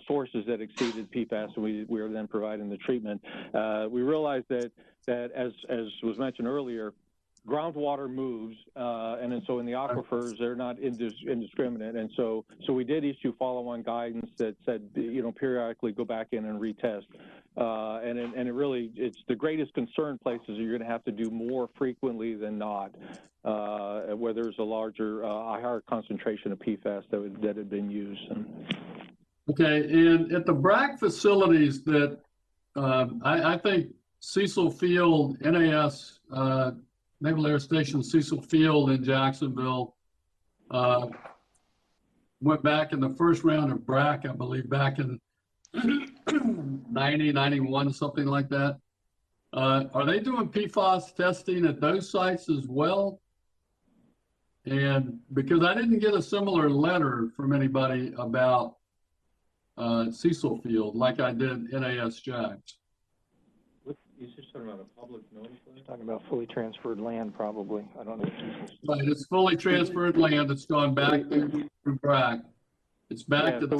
sources that exceeded PFAS, and we were then providing the treatment. We realized that as was mentioned earlier, groundwater moves, and then so in the aquifers, they're not indiscriminate. And so we did issue follow-on guidance that said, periodically go back in and retest. And it's the greatest concern places you're going to have to do more frequently than not, where there's a higher concentration of PFAS that had been used. Okay, and at the BRAC facilities that I think Cecil Field, NAS, Naval Air Station Cecil Field in Jacksonville went back in the first round of BRAC, I believe, back in 90, 91, something like that. Are they doing PFAS testing at those sites as well? And because I didn't get a similar letter from anybody about Cecil Field like I did NAS Jax. He's just talking about a public notice? He's talking about fully transferred land, probably. I don't know. Right, it's fully transferred land. It's gone back through BRAC. It's back Yeah, to so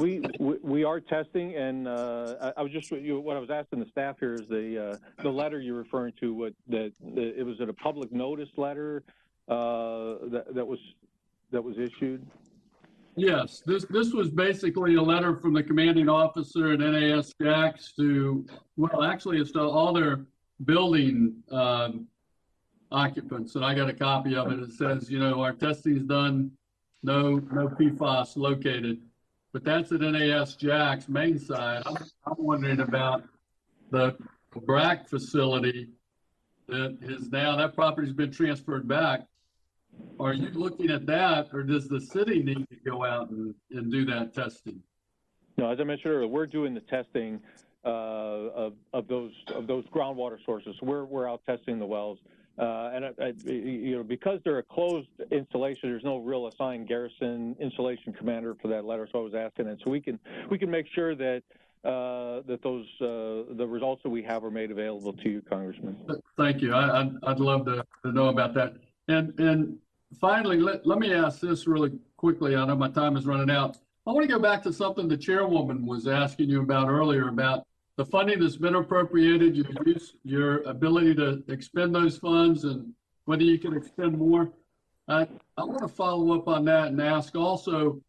we are testing, and I was just what I was asking the staff here is the letter you're referring to. It was a public notice letter that was issued. Yes, this was basically a letter from the commanding officer at NAS Jacks to, well, actually it's to all their building occupants, and I got a copy of it. It says, you know, our testing's done, no PFAS located. But that's at NAS Jacks main side. I'm wondering about the BRAC facility that is now, that property's been transferred back. Are you looking at that, or does the city need to go out and do that testing? No, as I mentioned earlier, we're doing the testing of those groundwater sources. We're out testing the wells, and you know, because they're a closed installation, there's no real assigned garrison installation commander for that letter. So I was asking it, so we can make sure that those the results that we have are made available to you, Congressman. Thank you. I'd love to know about that. And finally, let me ask this really quickly. I know my time is running out. I want to go back to something the chairwoman was asking you about earlier about the funding that's been appropriated, your ability to expend those funds, and whether you can expend more. I want to follow up on that and ask also,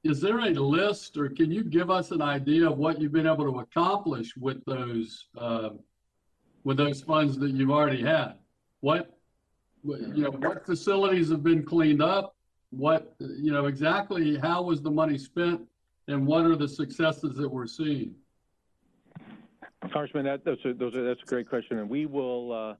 is there a list, or can you give us an idea of what you've been able to accomplish with those funds that you've already had? What facilities have been cleaned up? Exactly how was the money spent, and what are the successes that we're seeing? Congressman, that's a great question, and we will.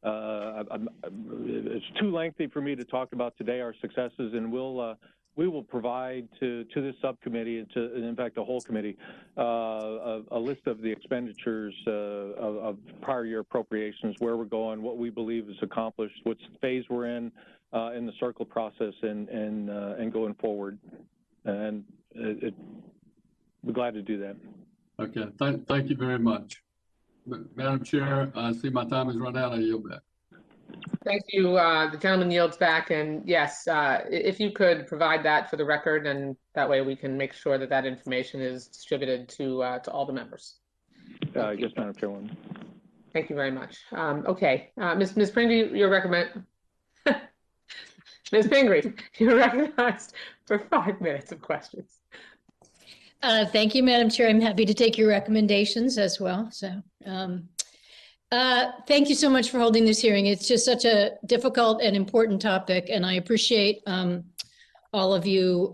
It's too lengthy for me to talk about today our successes, and we will provide to this subcommittee and in fact the whole committee a list of the expenditures of prior year appropriations, where we're going, what we believe is accomplished, what phase we're in the circle process, and going forward. And we're glad to do that. Okay, thank you very much. Madam Chair, I see my time has run out. I yield back. Thank you. The gentleman yields back, and yes, if you could provide that for the record, and that way we can make sure that that information is distributed to all the members. Yes, Madam Chairwoman. Thank you very much. Okay, Ms. Pingree, you're Ms. Pingree, you're recognized for 5 minutes of questions. Thank you, Madam Chair. I'm happy to take your recommendations as well. So, thank you so much for holding this hearing. It's just such a difficult and important topic, and I appreciate all of you,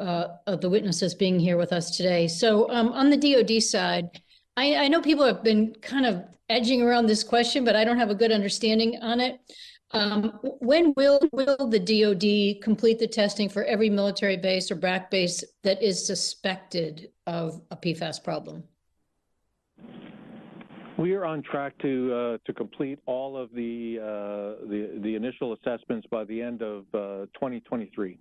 of the witnesses, being here with us today. So, on the DoD side, I know people have been kind of edging around this question, but I don't have a good understanding on it. When will the DoD complete the testing for every military base or BRAC base that is suspected of a PFAS problem? We are on track to complete all of the initial assessments by the end of 2023.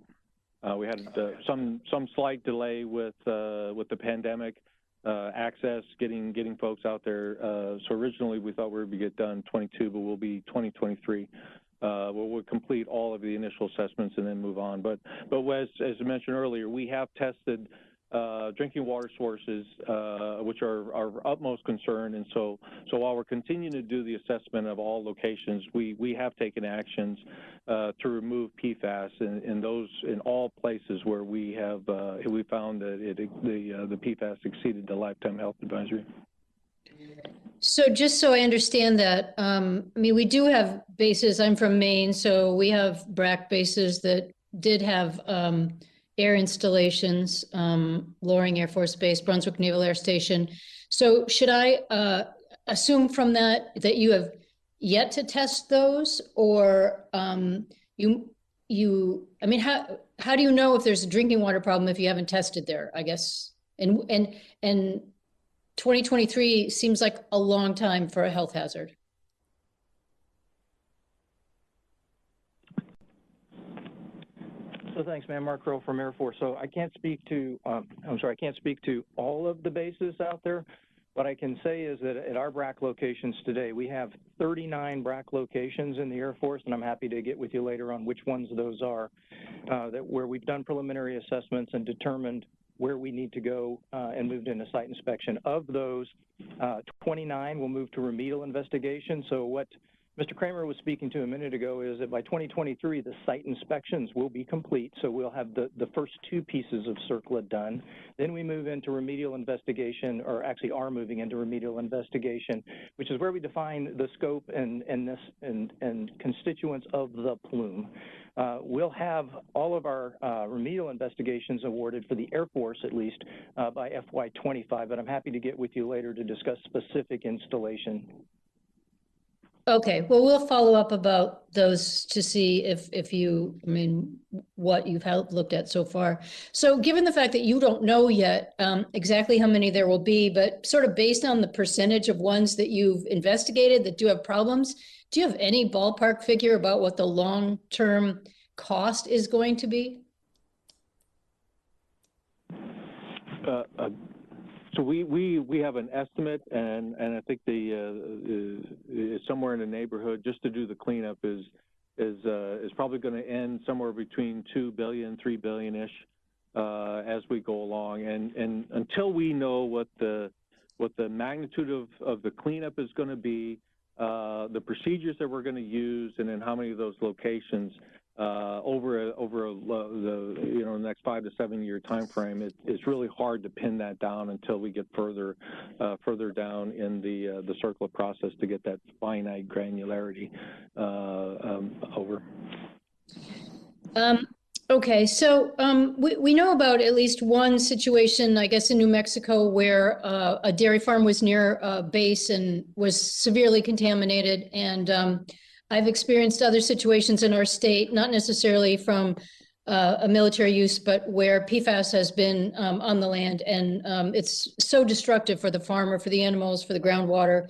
We had some slight delay with the pandemic access, getting folks out there. So originally we thought we would get done 22, but we'll be 2023. We'll complete all of the initial assessments and then move on. But as I mentioned earlier, we have tested drinking water sources, which are our utmost concern. And so while we're continuing to do the assessment of all locations, we have taken actions to remove PFAS in all places where we found that the PFAS exceeded the lifetime health advisory. So just so I understand that, I mean, we do have bases. I'm from Maine, so we have BRAC bases that did have air installations, Loring Air Force Base, Brunswick Naval Air Station. So should I assume from that you have yet to test those, or I mean, how do you know if there's a drinking water problem if you haven't tested there, I guess? And 2023 seems like a long time for a health hazard. So thanks, ma'am. Mark Crow from Air Force. So I can't speak to, I can't speak to all of the bases out there. What I can say is that at our BRAC locations today, we have 39 BRAC locations in the Air Force, and I'm happy to get with you later on which ones those are, where we've done preliminary assessments and determined where we need to go and moved into site inspection. Of those, 29 will move to remedial investigation. So what Mr. Cramer was speaking to a minute ago is that by 2023, the site inspections will be complete. So we'll have the first two pieces of CERCLA done. Then we move into remedial investigation, or actually are moving into remedial investigation, which is where we define the scope and constituents of the plume. We'll have all of our remedial investigations awarded for the Air Force, at least, by FY25, but I'm happy to get with you later to discuss specific installation. Okay, well, we'll follow up about those to see if you, what you've looked at so far. So given the fact that you don't know yet exactly how many there will be, but sort of based on the percentage of ones that you've investigated that do have problems, do you have any ballpark figure about what the long-term cost is going to be? So we have an estimate, and I think it's somewhere in the neighborhood. Just to do the cleanup is probably going to end somewhere between $2 billion, $3 billion-ish as we go along. And until we know what the magnitude of the cleanup is going to be, the procedures that we're going to use, and then how many of those locations over the next 5 to 7 year time frame, it's really hard to pin that down until we get further down in the CERCLA process to get that finite granularity over. Okay, so we know about at least one situation, I guess, in New Mexico where a dairy farm was near a base and was severely contaminated. And I've experienced other situations in our state, not necessarily from a military use, but where PFAS has been on the land. And it's so destructive for the farmer, for the animals, for the groundwater.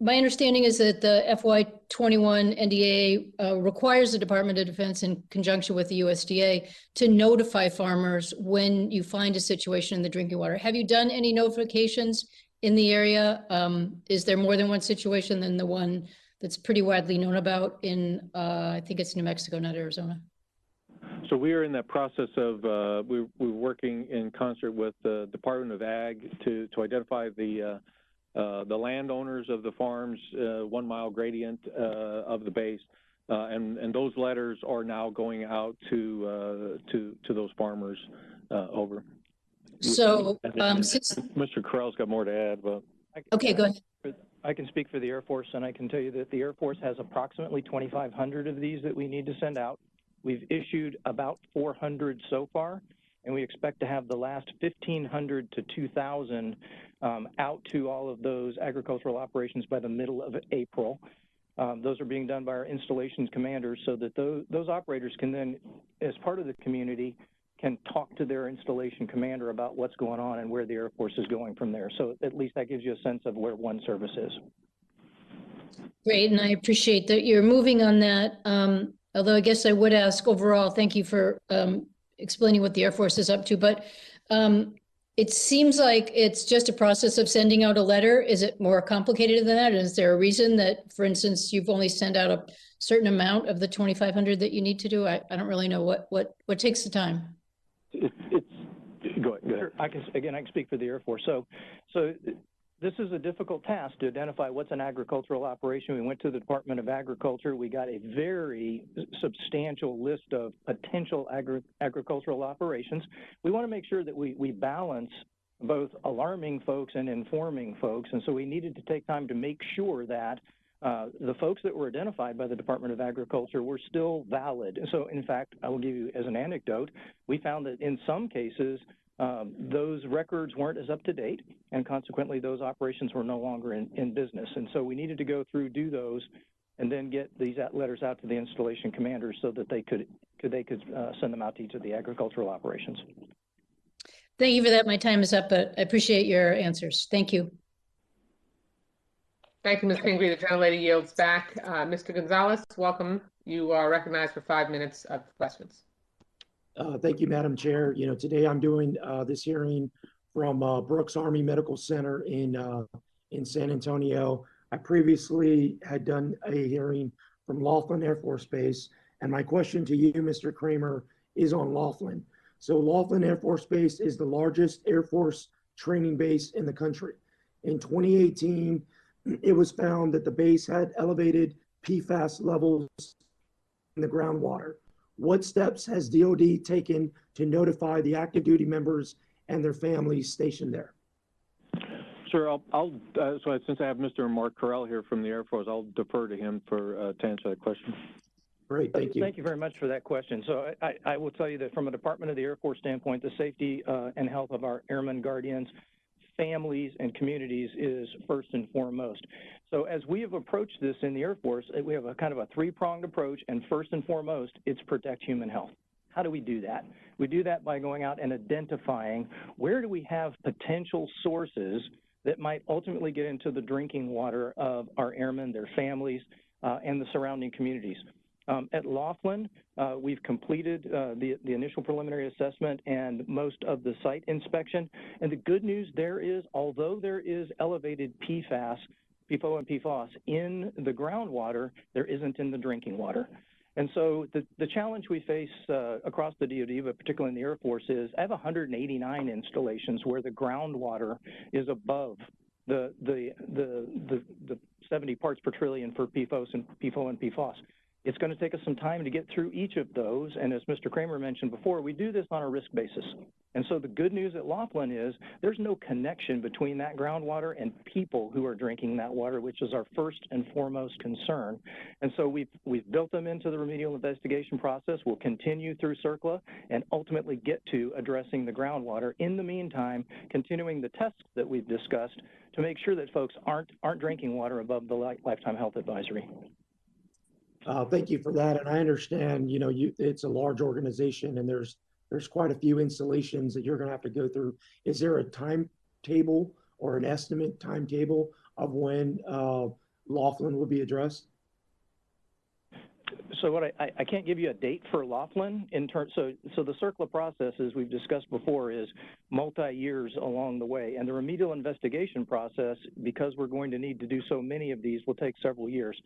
My understanding is that the FY21 NDAA requires the Department of Defense, in conjunction with the USDA, to notify farmers when you find a situation in the drinking water. Have you done any notifications in the area? Is there more than one situation than the one that's pretty widely known about in, I think it's New Mexico, not Arizona? So we are in that process of, we're working in concert with the Department of Ag to identify the landowners of the farms, 1 mile gradient of the base, and those letters are now going out to those farmers. Over. So, Mr. Correll's got more to add, but okay, go ahead. I can speak for the Air Force, and I can tell you that the Air Force has approximately 2,500 of these that we need to send out. We've issued about 400 so far, and we expect to have the last 1,500 to 2,000 out to all of those agricultural operations by the middle of April. Those are being done by our installations commanders so that those operators can then, as part of the community, can talk to their installation commander about what's going on and where the Air Force is going from there. So at least that gives you a sense of where one service is. Great, and I appreciate that you're moving on that. Although I guess I would ask overall, thank you for explaining what the Air Force is up to, but it seems like it's just a process of sending out a letter. Is it more complicated than that? Is there a reason that, for instance, you've only sent out a certain amount of the 2,500 that you need to do? I don't really know what takes the time. Go ahead. I can speak for the Air Force. So this is a difficult task to identify what's an agricultural operation. We went to the Department of Agriculture. We got a very substantial list of potential agricultural operations. We want to make sure that we balance both alarming folks and informing folks. And so we needed to take time to make sure that the folks that were identified by the Department of Agriculture were still valid. So, in fact, I will give you as an anecdote, we found that in some cases, those records weren't as up to date, and consequently, those operations were no longer in business. And so we needed to go through, do those, and then get these letters out to the installation commanders so that they could send them out to each of the agricultural operations. Thank you for that. My time is up, but I appreciate your answers. Thank you. Thank you, Ms. Pingree. The gentlelady yields back. Mr. Gonzalez, welcome. You are recognized for 5 minutes of questions. Thank you, Madam Chair. Today I'm doing this hearing from Brooks Army Medical Center in San Antonio. I previously had done a hearing from Laughlin Air Force Base, and my question to you, Mr. Cramer, is on Laughlin. So Laughlin Air Force Base is the largest Air Force training base in the country. In 2018, it was found that the base had elevated PFAS levels in the groundwater. What steps has DoD taken to notify the active duty members and their families stationed there? Sir, so since I have Mr. Mark Carell here from the Air Force, I'll defer to him to answer that question. Great, thank you. Thank you very much for that question. So I will tell you that from a Department of the Air Force standpoint, the safety and health of our airmen guardians, families, and communities is first and foremost. So as we have approached this in the Air Force, we have a kind of a three-pronged approach, and first and foremost, it's protect human health. How do we do that? We do that by going out and identifying where do we have potential sources that might ultimately get into the drinking water of our airmen, their families, and the surrounding communities. At Laughlin, we've completed the initial preliminary assessment and most of the site inspection. And the good news there is, although there is elevated PFAS, PFOA and PFOS in the groundwater, there isn't in the drinking water. And so the challenge we face across the DoD, but particularly in the Air Force, is I have 189 installations where the groundwater is above the 70 parts per trillion for PFOA and PFOS. It's going to take us some time to get through each of those, and as Mr. Cramer mentioned before, we do this on a risk basis. And so the good news at Laughlin is there's no connection between that groundwater and people who are drinking that water, which is our first and foremost concern. And so we've built them into the remedial investigation process. We'll continue through CERCLA and ultimately get to addressing the groundwater. In the meantime, continuing the tests that we've discussed to make sure that folks aren't drinking water above the lifetime health advisory. Thank you for that. And I understand, it's a large organization and there's quite a few installations that you're going to have to go through. Is there a timetable or an estimate timetable of when Laughlin will be addressed? So I can't give you a date for Laughlin in terms. So the CERCLA process, as we've discussed before, is multi-years along the way, and the remedial investigation process, because we're going to need to do so many of these, will take several years.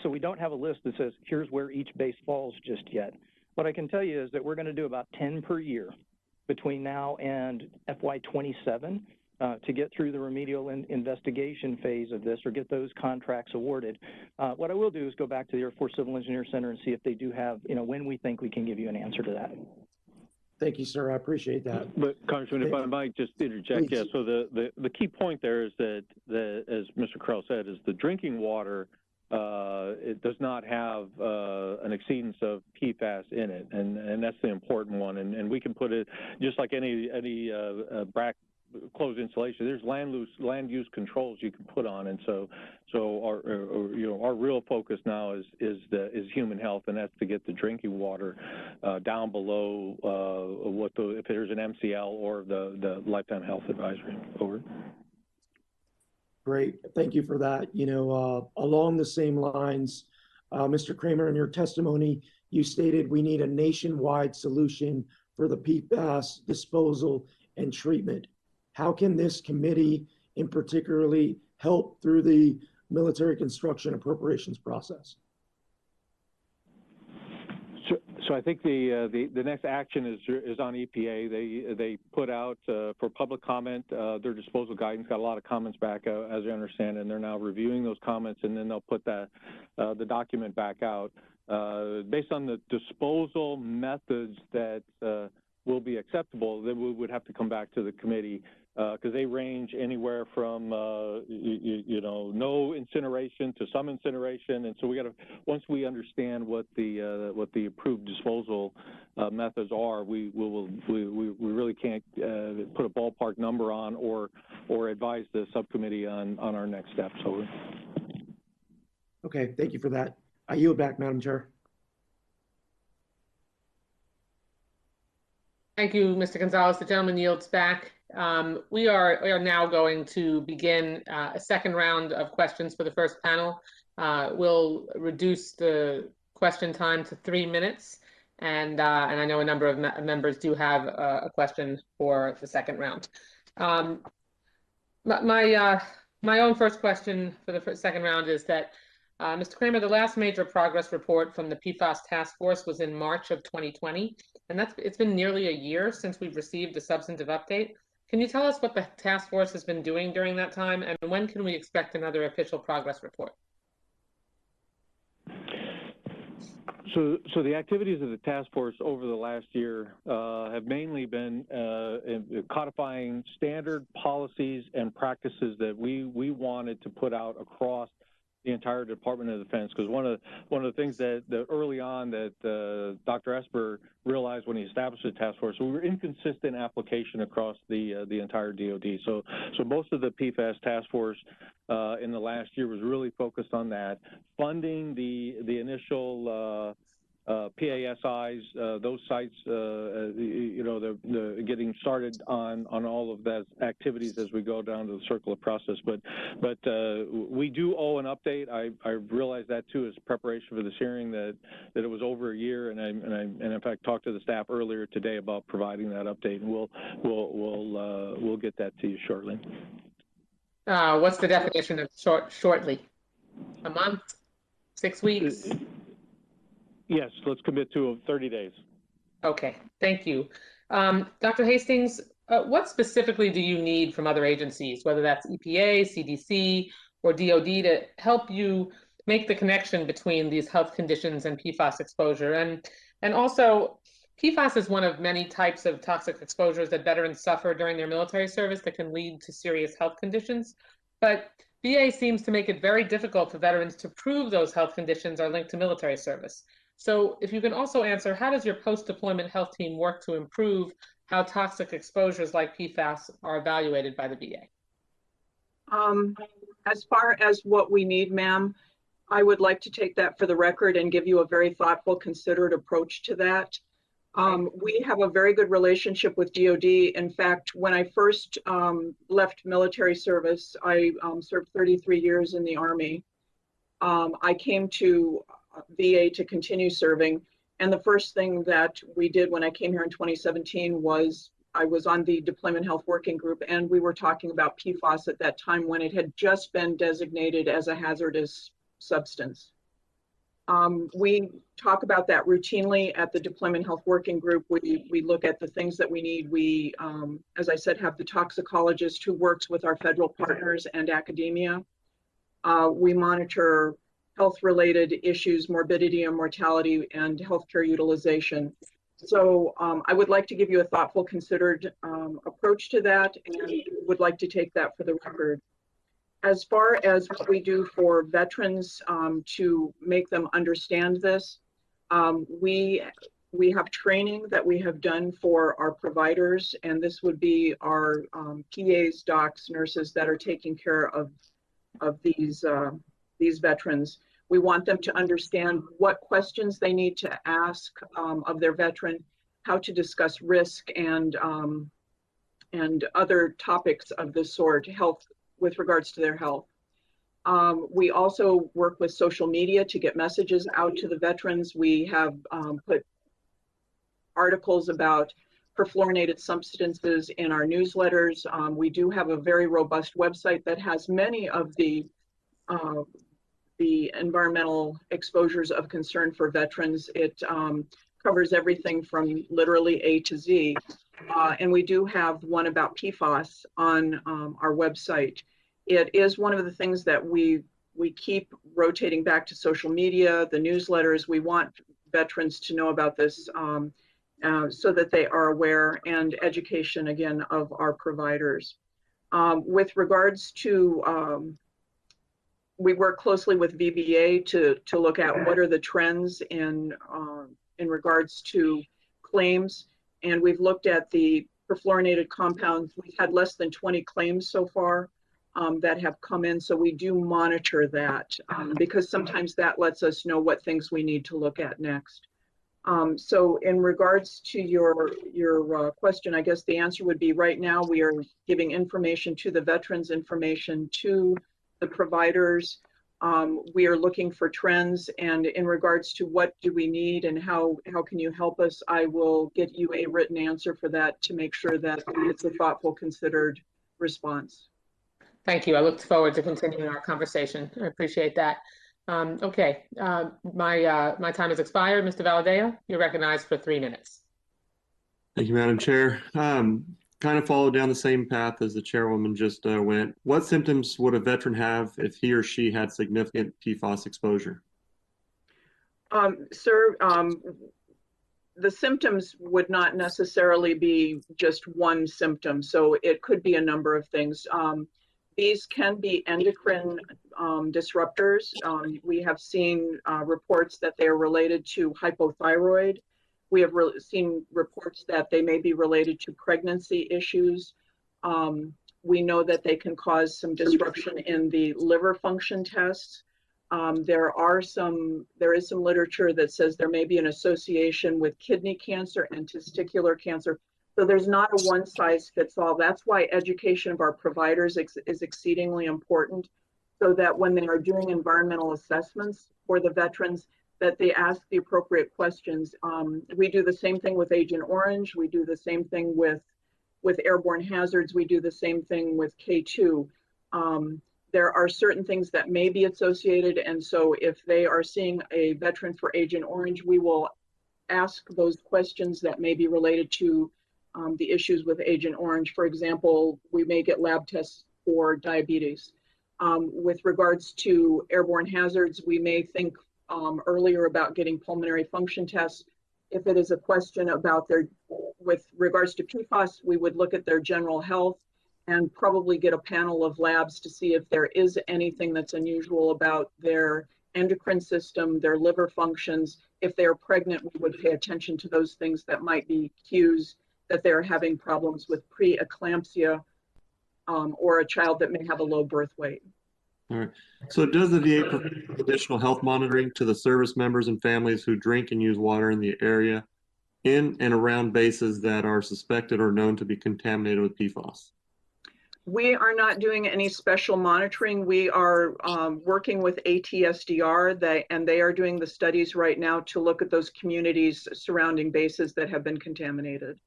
So we don't have a list that says here's where each base falls just yet. What I can tell you is that we're going to do about 10 per year between now and FY27 to get through the remedial investigation phase of this or get those contracts awarded. What I will do is go back to the Air Force Civil Engineer Center and see if they do have, when we think we can give you an answer to that. Thank you, sir. I appreciate that. But Congressman, if I might just interject, Please. yeah. So the key point there is that as Mr. Carell said, is the drinking water. It does not have an exceedance of PFAS in it, and that's the important one. And we can put it just like any BRAC closed installation. There's land use controls you can put on, and so our real focus now is human health, and that's to get the drinking water down below if there's an MCL or the lifetime health advisory. Over. Great. Thank you for that. Along the same lines, Mr. Cramer, in your testimony, you stated we need a nationwide solution for the PFAS disposal and treatment. How can this committee in particularly help through the military construction appropriations process? So I think the next action is on EPA. They put out for public comment their disposal guidance, got a lot of comments back as I understand, and they're now reviewing those comments, and then they'll put the document back out based on the disposal methods that will be acceptable. Then we would have to come back to the committee because they range anywhere from no incineration to some incineration, and so we got to, once we understand what the approved disposal methods are, we really can't put a ballpark number on or advise the subcommittee on our next steps. Over. Okay, thank you for that. I yield back, Madam Chair. Thank you, Mr. Gonzalez. The gentleman yields back. We are now going to begin a second round of questions for the first panel. We'll reduce the question time to 3 minutes, and I know a number of members do have a question for the second round. My own first question for the second round is that, Mr. Cramer, the last major progress report from the PFAS task force was in March of 2020. And it's been nearly a year since we've received a substantive update. Can you tell us what the task force has been doing during that time, and when can we expect another official progress report? So the activities of the task force over the last year have mainly been codifying standard policies and practices that we wanted to put out across the entire Department of Defense. Because one of the things that early on that Dr. Esper realized when he established the task force, we were inconsistent application across the entire DoD. So most of the PFAS task force in the last year was really focused on that, funding the initial PASIs, those sites, you know, the getting started on all of those activities as we go down to the circular process. But we do owe an update. I realize that too as preparation for this hearing, that it was over a year, and in fact talked to the staff earlier today about providing that update, and we'll get that to you shortly. What's the definition of shortly? A month? 6 weeks? Yes, let's commit to 30 days. Okay, thank you. Dr. Hastings, what specifically do you need from other agencies, whether that's EPA, CDC, or DoD, to help you make the connection between these health conditions and PFAS exposure? And also, PFAS is one of many types of toxic exposures that veterans suffer during their military service that can lead to serious health conditions. But VA seems to make it very difficult for veterans to prove those health conditions are linked to military service. So if you can also answer, how does your post-deployment health team work to improve how toxic exposures like PFAS are evaluated by the VA? As far as what we need, ma'am, I would like to take that for the record and give you a very thoughtful, considered approach to that. We have a very good relationship with DoD. In fact, when I first left military service, I served 33 years in the Army. I came to VA to continue serving. And the first thing that we did when I came here in 2017 was I was on the Deployment Health Working Group, and we were talking about PFAS at that time when it had just been designated as a hazardous substance. We talk about that routinely at the Deployment Health Working Group. We look at the things that we need. We, as I said, have the toxicologist who works with our federal partners and academia. We monitor health-related issues, morbidity and mortality, and healthcare utilization. So I would like to give you a thoughtful, considered approach to that, and would like to take that for the record. As far as what we do for veterans to make them understand this, we have training that we have done for our providers, and this would be our PAs, docs, nurses that are taking care of these veterans. We want them to understand what questions they need to ask of their veteran, how to discuss risk and other topics of this sort, health with regards to their health. We also work with social media to get messages out to the veterans. We have put articles about perfluorinated substances in our newsletters. We do have a very robust website that has many of the environmental exposures of concern for veterans. It covers everything from literally A to Z. And we do have one about PFAS on our website. It is one of the things that we keep rotating back to social media, the newsletters. We want veterans to know about this so that they are aware, and education, again, of our providers. With regards to we work closely with VBA to look at what are the trends in regards to claims. And we've looked at the perfluorinated compounds. We've had less than 20 claims so far that have come in. So we do monitor that because sometimes that lets us know what things we need to look at next. So in regards to your question, I guess the answer would be right now we are giving information to the veterans, information to the providers. We are looking for trends, and in regards to what do we need and how can you help us, I will get you a written answer for that to make sure that it's a thoughtful, considered response. Thank you. I look forward to continuing our conversation. I appreciate that. Okay, my time has expired. Mr. Valadeo, you're recognized for 3 minutes. Thank you, Madam Chair. Kind of follow down the same path as the chairwoman just went. What symptoms would a veteran have if he or she had significant PFAS exposure? Sir, the symptoms would not necessarily be just one symptom, so it could be a number of things. These can be endocrine disruptors. We have seen reports that they are related to hypothyroid. We have seen reports that they may be related to pregnancy issues. We know that they can cause some disruption in the liver function tests. There is some literature that says there may be an association with kidney cancer and testicular cancer. So there's not a one size fits all. That's why education of our providers is exceedingly important, so that when they are doing environmental assessments for the veterans, that they ask the appropriate questions. We do the same thing with Agent Orange. We do the same thing with airborne hazards. We do the same thing with K2. There are certain things that may be associated, and so if they are seeing a veteran for Agent Orange, we will ask those questions that may be related to the issues with Agent Orange. For example, we may get lab tests for diabetes. With regards to airborne hazards, we may think earlier about getting pulmonary function tests. If it is a question about with regards to PFAS, we would look at their general health and probably get a panel of labs to see if there is anything that's unusual about their endocrine system, their liver functions. If they're pregnant, we would pay attention to those things that might be cues that they're having problems with preeclampsia, or a child that may have a low birth weight. All right. So does the VA provide additional health monitoring to the service members and families who drink and use water in the area in and around bases that are suspected or known to be contaminated with PFAS? We are not doing any special monitoring. We are working with ATSDR, and they are doing the studies right now to look at those communities surrounding bases that have been contaminated.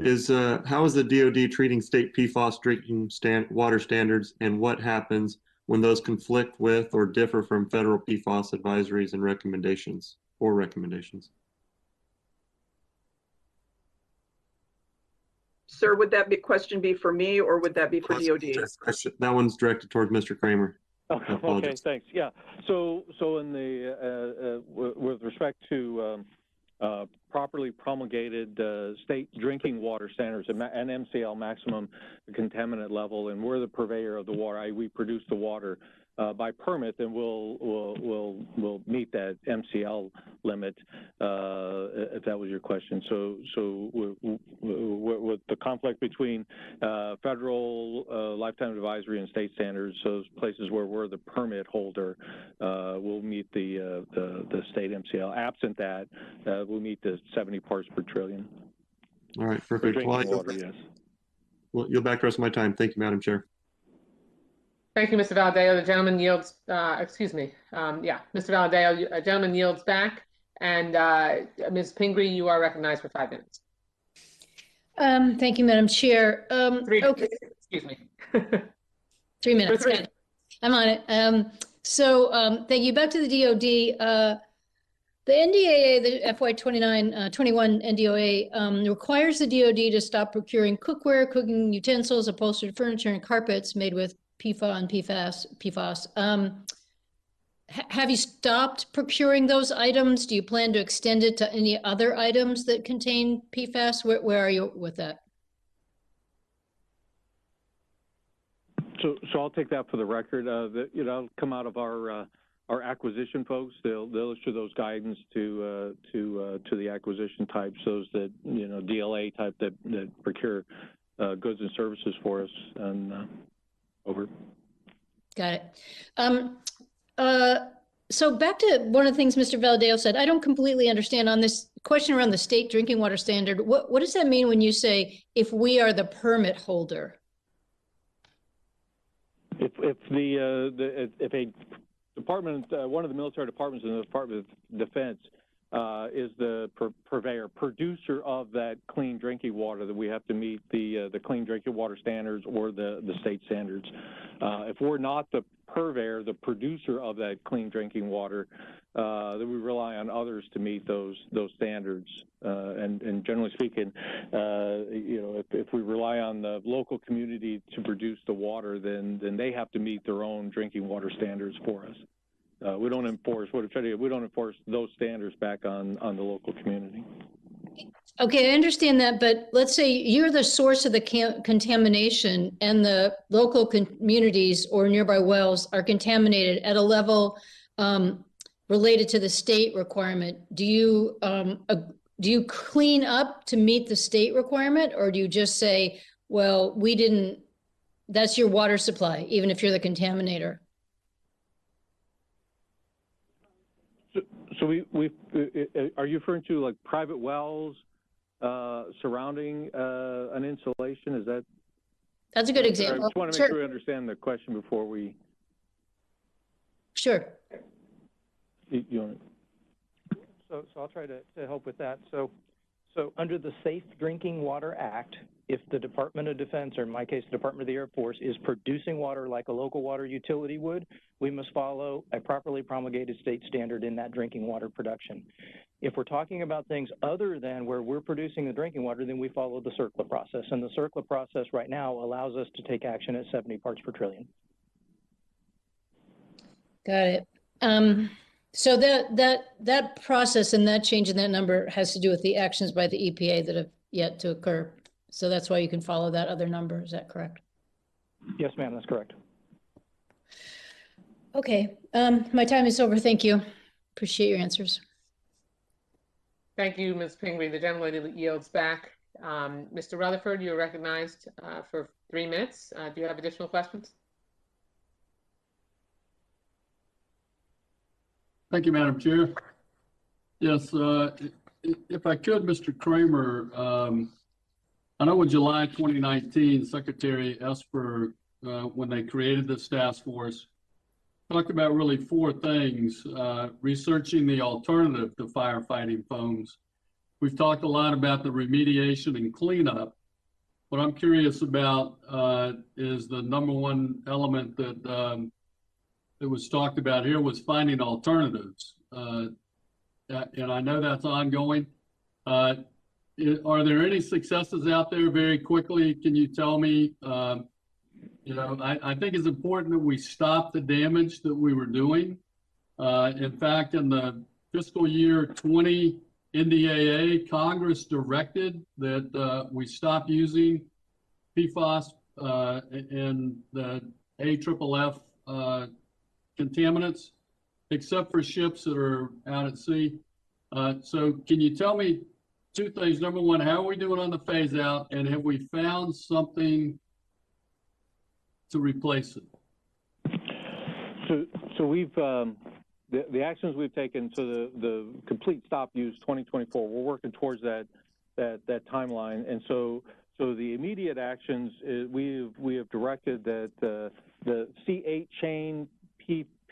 How is the DoD treating state PFAS drinking water standards, and what happens when those conflict with or differ from federal PFAS advisories and recommendations? Sir, would that question be for me, or would that be for DoD? That one's directed towards Mr. Cramer. Okay, thanks. Yeah. So in the with respect to properly promulgated state drinking water standards and MCL maximum contaminant level, and we're the purveyor of the water. We produce the water by permit, then we'll meet that MCL limit, if that was your question. So with the conflict between federal lifetime advisory and state standards, those places where we're the permit holder, we'll meet the state MCL. Absent that, we'll meet the 70 parts per trillion. All right, perfect. Water, yes. Well, you'll back the rest of my time. Thank you, Madam Chair. Thank you, Mr. Valadeo. The gentleman yields, Mr. Valadeo, a gentleman yields back. And Ms. Pingree, you are recognized for 5 minutes. Thank you, Madam Chair. Okay. 3 minutes. I'm on it. Thank you. Back to the DoD. The NDAA, the FY 21 NDOA, requires the DoD to stop procuring cookware, cooking utensils, upholstered furniture, and carpets made with PFAS and PFAS. Have you stopped procuring those items? Do you plan to extend it to any other items that contain PFAS? Where are you with that? So I'll take that for the record. It'll come out of our acquisition folks. They'll issue those guidance to the acquisition types, those that DLA type that procure goods and services for us. And over. Got it. So back to one of the things Mr. Valadeo said. I don't completely understand on this question around the state drinking water standard. What does that mean when you say if we are the permit holder? If a department, one of the military departments in the Department of Defense is the purveyor, producer of that clean drinking water that we have to meet the clean drinking water standards or the state standards. If we're not the purveyor, the producer of that clean drinking water, then we rely on others to meet those standards. And generally speaking, if we rely on the local community to produce the water, then they have to meet their own drinking water standards for us. We don't enforce those standards back on the local community. Okay, I understand that, but let's say you're the source of the contamination and the local communities or nearby wells are contaminated at a level related to the state requirement. Do you clean up to meet the state requirement, or do you just say, well, that's your water supply, even if you're the contaminator? So are you referring to like private wells surrounding an installation? Is that? That's a good example. I just want to make sure we understand the question before we. Sure. So I'll try to help with that. So under the Safe Drinking Water Act, if the Department of Defense, or in my case, the Department of the Air Force, is producing water like a local water utility would, we must follow a properly promulgated state standard in that drinking water production. If we're talking about things other than where we're producing the drinking water, then we follow the CERCLA process. And the CERCLA process right now allows us to take action at 70 parts per trillion. Got it. So that process and that change in that number has to do with the actions by the EPA that have yet to occur. So that's why you can follow that other number. Is that correct? Yes, ma'am, that's correct. Okay, my time is over. Thank you. Appreciate your answers. Thank you, Ms. Pingree. The gentlelady yields back. Mr. Rutherford, you're recognized for 3 minutes. Do you have additional questions? Thank you, Madam Chair. Yes, if I could, Mr. Cramer, I know in July 2019, Secretary Esper, when they created this task force, talked about really 4 things: researching the alternative to firefighting foams. We've talked a lot about the remediation and cleanup. What I'm curious about is the number 1 element that was talked about here was finding alternatives. And I know that's ongoing. Are there any successes out there very quickly? Can you tell me? I think it's important that we stop the damage that we were doing. In fact, in the fiscal year 20 NDAA, Congress directed that we stop using PFAS and the AFFF contaminants, except for ships that are out at sea. So can you tell me 2 things? Number 1, how are we doing on the phase out, and have we found something to replace it? So we've the actions we've taken. So the complete stop use 2024. We're working towards that timeline, and so the immediate actions is we have directed that the C8 chain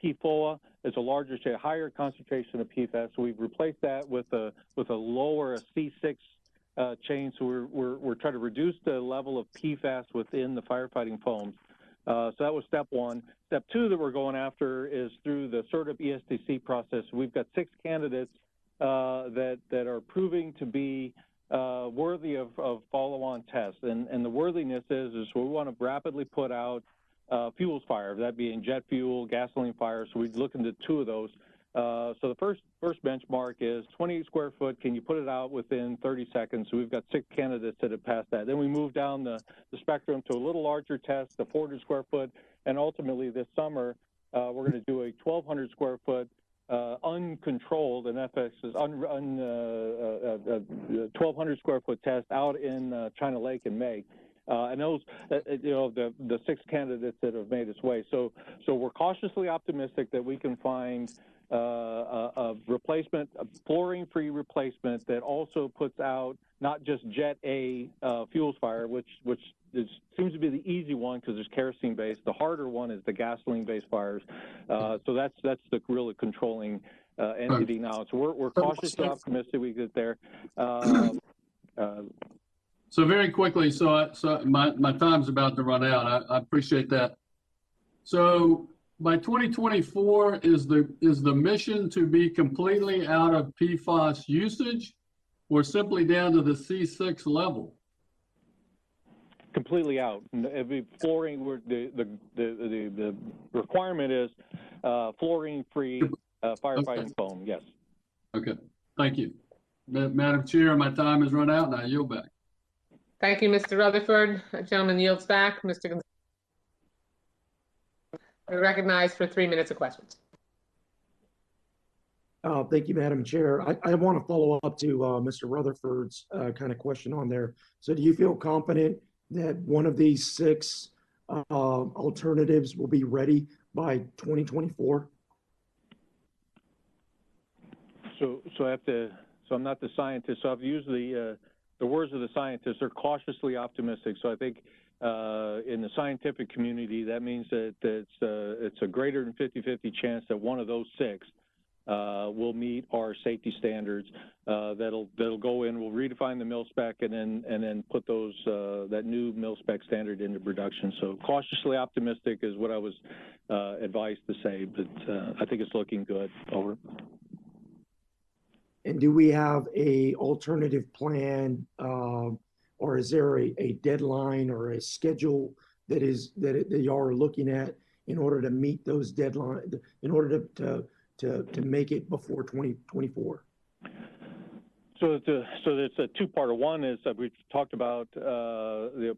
PFOA is a larger chain, higher concentration of PFAS. So we've replaced that with a lower C6 chain. So we're trying to reduce the level of PFAS within the firefighting foams. So that was step 1. Step 2 that we're going after is through the CERTIP ESDC process. We've got 6 candidates that are proving to be worthy of follow-on tests. And the worthiness is we want to rapidly put out fuels fire, that being jet fuel, gasoline fire. So we'd look into 2 of those. So the first benchmark is 28 square foot. Can you put it out within 30 seconds? So we've got 6 candidates that have passed that. Then we move down the spectrum to a little larger test, the 400 square foot. And ultimately this summer, we're going to do a 1,200 square foot uncontrolled, and FX is 1,200 square foot test out in China Lake in May. And those, the 6 candidates that have made its way. So we're cautiously optimistic that we can find a replacement, a fluorine-free replacement that also puts out not just Jet A fuels fire, which seems to be the easy one because it's kerosene-based. The harder one is the gasoline-based fires. So that's the really controlling entity now. So we're cautiously optimistic we get there. So very quickly, so my time's about to run out. I appreciate that. So by 2024, is the mission to be completely out of PFAS usage, or simply down to the C6 level? Completely out. Every fluorine, the requirement is fluorine-free firefighting foam. Yes. Okay. Thank you, Madam Chair. My time has run out, and I yield back. Thank you, Mr. Rutherford. A gentleman yields back. Mr. Gonzalez, you're recognized for 3 minutes of questions. Thank you, Madam Chair. I want to follow up to Mr. Rutherford's kind of question on there. So do you feel confident that one of these 6 alternatives will be ready by 2024? So I'm not the scientist, so I've used the words of the scientists. They're cautiously optimistic. So I think in the scientific community, that means that it's a greater than 50-50 chance that one of those 6 will meet our safety standards. That'll go in. We'll redefine the mil spec and then put those that new mil spec standard into production. So cautiously optimistic is what I was advised to say, but I think it's looking good. Over. And do we have a alternative plan, or is there a deadline or a schedule that you are looking at in order to meet those deadlines, in order to make it before 2024? So it's a two-parter. One is that we've talked about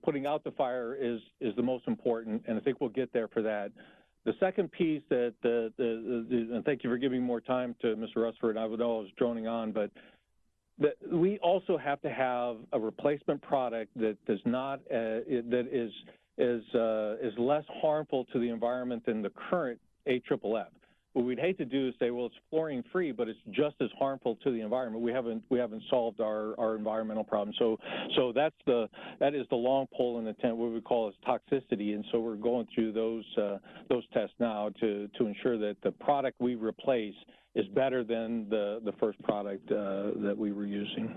putting out the fire is the most important, and I think we'll get there for that. The second piece and thank you for giving more time to Mr. Rutherford. I know I was droning on, but we also have to have a replacement product that does not that is less harmful to the environment than the current AFFF. What we'd hate to do is say, well, it's fluorine free, but it's just as harmful to the environment. We haven't solved our environmental problem. So that is the long pole in the tent, what we call is toxicity. And so we're going through those tests now to ensure that the product we replace is better than the first product that we were using.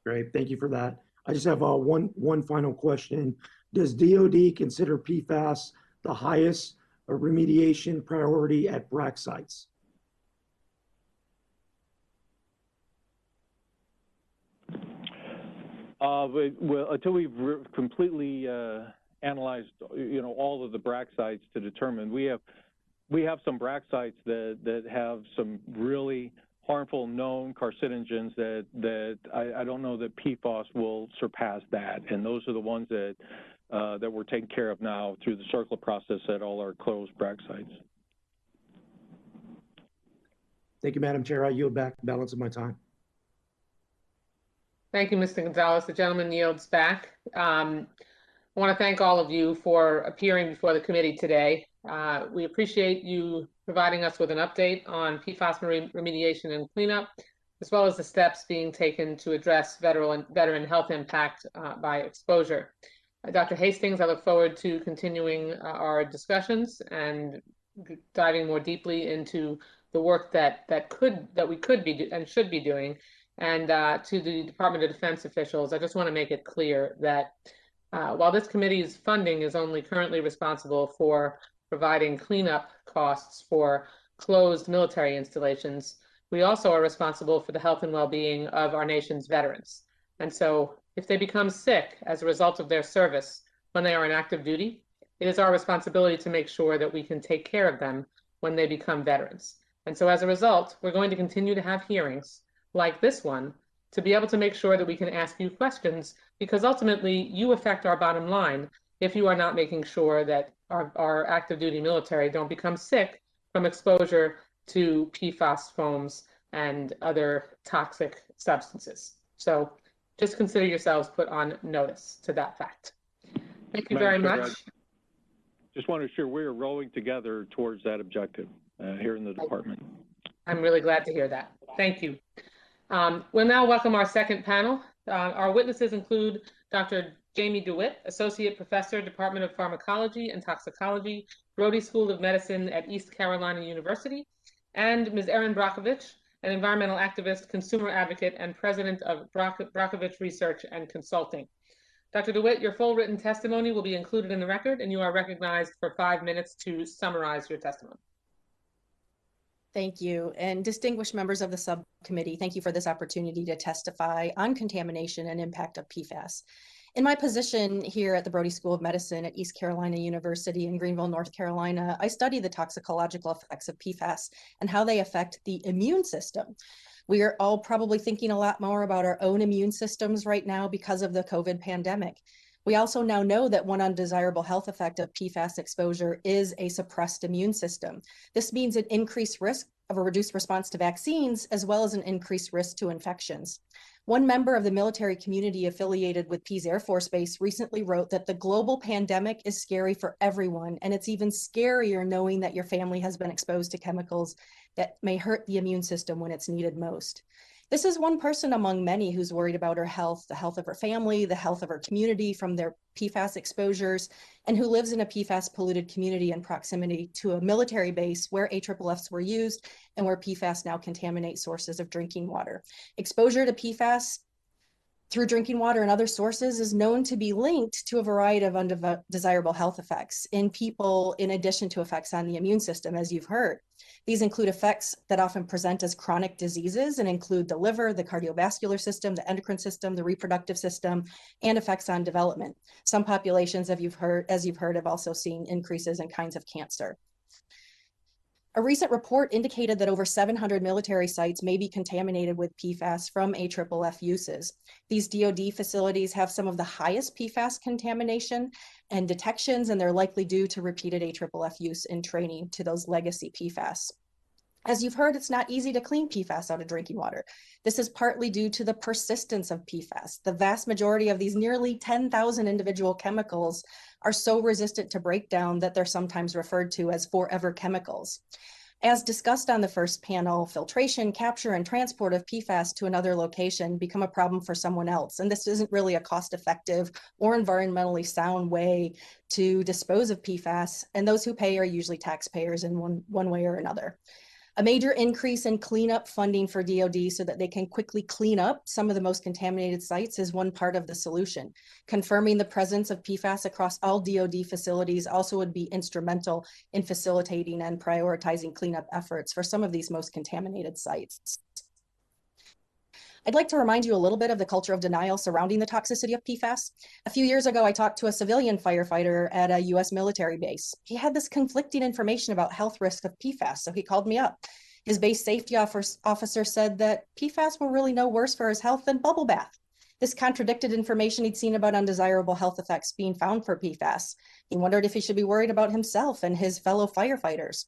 Great, thank you for that. I just have one final question. Does DoD consider PFAS the highest remediation priority at BRAC sites? Well, until we've completely analyzed, all of the BRAC sites to determine, we have some BRAC sites that have some really harmful known carcinogens that I don't know that PFAS will surpass that, and those are the ones that we're taking care of now through the CERCLA process at all our closed BRAC sites. Thank you, Madam Chair. I yield back the balance of my time. Thank you, Mr. Gonzalez. The gentleman yields back. I want to thank all of you for appearing before the committee today. We appreciate you providing us with an update on PFAS remediation and cleanup, as well as the steps being taken to address veteran health impact by exposure. Dr. Hastings, I look forward to continuing our discussions and diving more deeply into the work that we could be and should be doing. And to the Department of Defense officials, I just want to make it clear that while this committee's funding is only currently responsible for providing cleanup costs for closed military installations, we also are responsible for the health and well-being of our nation's veterans. And so if they become sick as a result of their service when they are in active duty, it is our responsibility to make sure that we can take care of them when they become veterans. And so as a result, we're going to continue to have hearings like this one to be able to make sure that we can ask you questions, because ultimately you affect our bottom line if you are not making sure that our active duty military don't become sick from exposure to PFAS foams and other toxic substances. So just consider yourselves put on notice to that fact. Thank you very much. Just want to assure we're rowing together towards that objective here in the department. I'm really glad to hear that. Thank you. We'll now welcome our second panel. Our witnesses include Dr. Jamie DeWitt, Associate Professor, Department of Pharmacology and Toxicology, Brody School of Medicine at East Carolina University, and Ms. Erin Brockovich, an environmental activist, consumer advocate, and president of Brockovich Research and Consulting. Dr. DeWitt, your full written testimony will be included in the record, and you are recognized for 5 minutes to summarize your testimony. Thank you. And distinguished members of the subcommittee, thank you for this opportunity to testify on contamination and impact of PFAS. In my position here at the Brody School of Medicine at East Carolina University in Greenville, North Carolina, I study the toxicological effects of PFAS and how they affect the immune system. We are all probably thinking a lot more about our own immune systems right now because of the COVID pandemic. We also now know that one undesirable health effect of PFAS exposure is a suppressed immune system. This means an increased risk of a reduced response to vaccines, as well as an increased risk to infections. One member of the military community affiliated with Pease Air Force Base recently wrote that the global pandemic is scary for everyone, and it's even scarier knowing that your family has been exposed to chemicals that may hurt the immune system when it's needed most. This is one person among many who's worried about her health, the health of her family, the health of her community from their PFAS exposures, and who lives in a PFAS polluted community in proximity to a military base where AFFFs were used and where PFAS now contaminate sources of drinking water. Exposure to PFAS through drinking water and other sources is known to be linked to a variety of undesirable health effects in people, in addition to effects on the immune system, as you've heard. These include effects that often present as chronic diseases and include the liver, the cardiovascular system, the endocrine system, the reproductive system, and effects on development. Some populations, as you've heard, have also seen increases in kinds of cancer. A recent report indicated that over 700 military sites may be contaminated with PFAS from AFFF uses. These DoD facilities have some of the highest PFAS contamination and detections, and they're likely due to repeated AFFF use in training to those legacy PFAS. As you've heard, it's not easy to clean PFAS out of drinking water. This is partly due to the persistence of PFAS. The vast majority of these nearly 10,000 individual chemicals are so resistant to breakdown that they're sometimes referred to as forever chemicals. As discussed on the first panel, filtration, capture, and transport of PFAS to another location become a problem for someone else. And this isn't really a cost-effective or environmentally sound way to dispose of PFAS. And those who pay are usually taxpayers in one way or another. A major increase in cleanup funding for DoD so that they can quickly clean up some of the most contaminated sites is one part of the solution. Confirming the presence of PFAS across all DoD facilities also would be instrumental in facilitating and prioritizing cleanup efforts for some of these most contaminated sites. I'd like to remind you a little bit of the culture of denial surrounding the toxicity of PFAS. A few years ago, I talked to a civilian firefighter at a US military base. He had this conflicting information about health risk of PFAS, so he called me up. His base safety officer said that PFAS were really no worse for his health than bubble bath. This contradicted information he'd seen about undesirable health effects being found for PFAS. He wondered if he should be worried about himself and his fellow firefighters.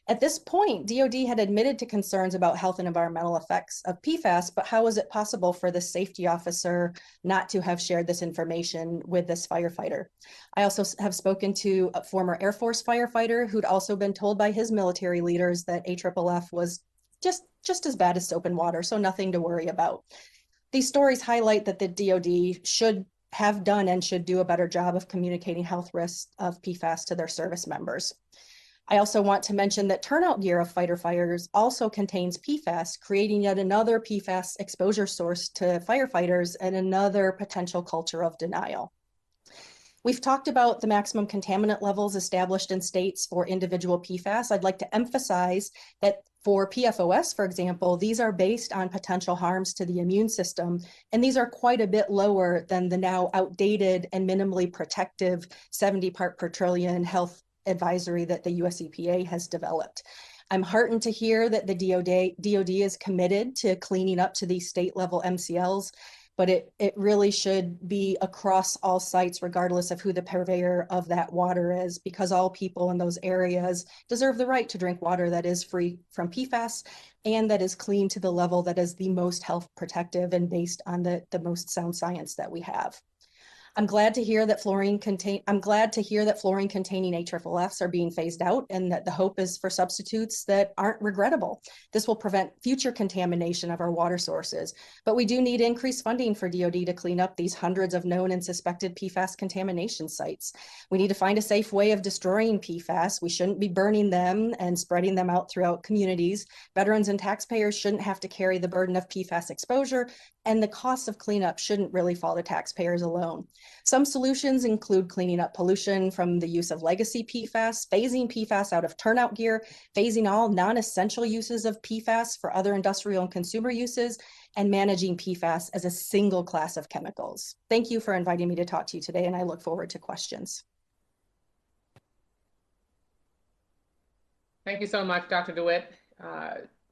At this point, DoD had admitted to concerns about health and environmental effects of PFAS, but how was it possible for the safety officer not to have shared this information with this firefighter? I also have spoken to a former Air Force firefighter who'd also been told by his military leaders that AFFF was just as bad as soap and water, so nothing to worry about. These stories highlight that the DoD should have done and should do a better job of communicating health risks of PFAS to their service members. I also want to mention that turnout gear of fighter fires also contains PFAS, creating yet another PFAS exposure source to firefighters and another potential culture of denial. We've talked about the maximum contaminant levels established in states for individual PFAS. I'd like to emphasize that for PFOS, for example, these are based on potential harms to the immune system, and these are quite a bit lower than the now outdated and minimally protective 70 part per trillion health advisory that the US EPA has developed. I'm heartened to hear that the DoD is committed to cleaning up to these state level MCLs, but it really should be across all sites, regardless of who the purveyor of that water is, because all people in those areas deserve the right to drink water that is free from PFAS and that is clean to the level that is the most health protective and based on the most sound science that we have. I'm glad to hear that fluorine containing AFFFs are being phased out, and that the hope is for substitutes that aren't regrettable. This will prevent future contamination of our water sources, but we do need increased funding for DoD to clean up these hundreds of known and suspected PFAS contamination sites. We need to find a safe way of destroying PFAS. We shouldn't be burning them and spreading them out throughout communities. Veterans and taxpayers shouldn't have to carry the burden of PFAS exposure, and the cost of cleanup shouldn't really fall to taxpayers alone. Some solutions include cleaning up pollution from the use of legacy PFAS, phasing PFAS out of turnout gear, phasing all non-essential uses of PFAS for other industrial and consumer uses, and managing PFAS as a single class of chemicals. Thank you for inviting me to talk to you today, and I look forward to questions. Thank you so much, Dr. DeWitt.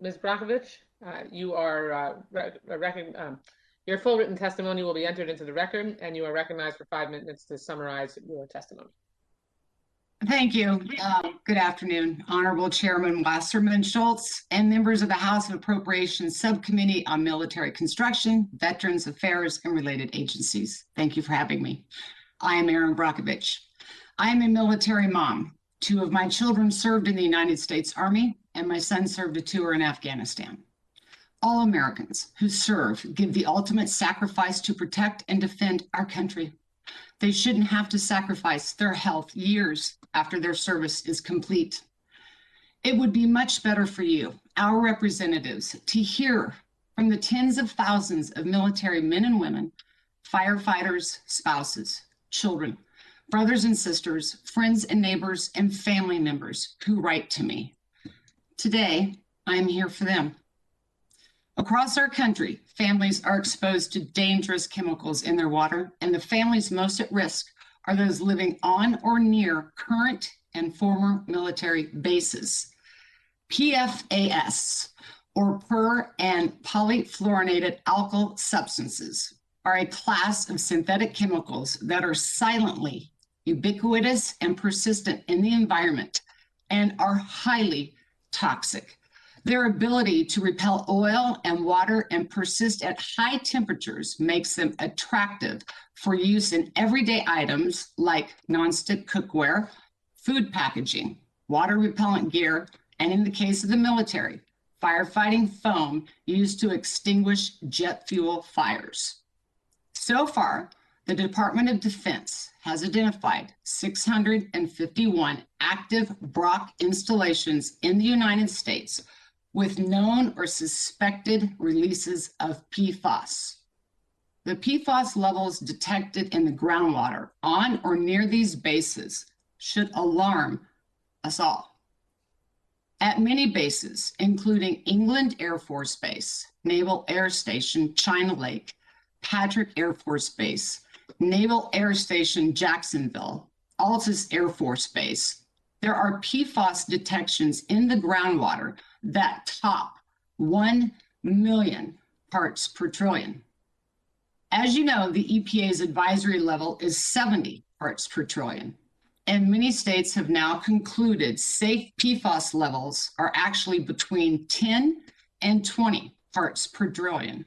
Ms. Brockovich, your full written testimony will be entered into the record, and you are recognized for 5 minutes to summarize your testimony. Thank you. Good afternoon, Honorable Chairman Wasserman Schultz and members of the House of Appropriations Subcommittee on Military Construction, Veterans Affairs, and related agencies. Thank you for having me. I am Erin Brockovich. I am a military mom. 2 of my children served in the United States Army, and my son served a tour in Afghanistan. All Americans who serve give the ultimate sacrifice to protect and defend our country. They shouldn't have to sacrifice their health years after their service is complete. It would be much better for you, our representatives, to hear from the tens of thousands of military men and women, firefighters, spouses, children, brothers and sisters, friends and neighbors, and family members who write to me. Today, I am here for them. Across our country, families are exposed to dangerous chemicals in their water, and the families most at risk are those living on or near current and former military bases. PFAS, or per- and polyfluoroalkyl substances, are a class of synthetic chemicals that are silently ubiquitous and persistent in the environment and are highly toxic. Their ability to repel oil and water and persist at high temperatures makes them attractive for use in everyday items like nonstick cookware, food packaging, water repellent gear, and in the case of the military, firefighting foam used to extinguish jet fuel fires. So far, the Department of Defense has identified 651 active Brock installations in the United States with known or suspected releases of PFAS. The PFAS levels detected in the groundwater on or near these bases should alarm us all. At many bases, including England Air Force Base, Naval Air Station China Lake, Patrick Air Force Base, Naval Air Station Jacksonville, Altus Air Force Base, there are PFAS detections in the groundwater that top 1 million parts per trillion. As you know, the EPA's advisory level is 70 parts per trillion, and many states have now concluded safe PFAS levels are actually between 10 and 20 parts per trillion.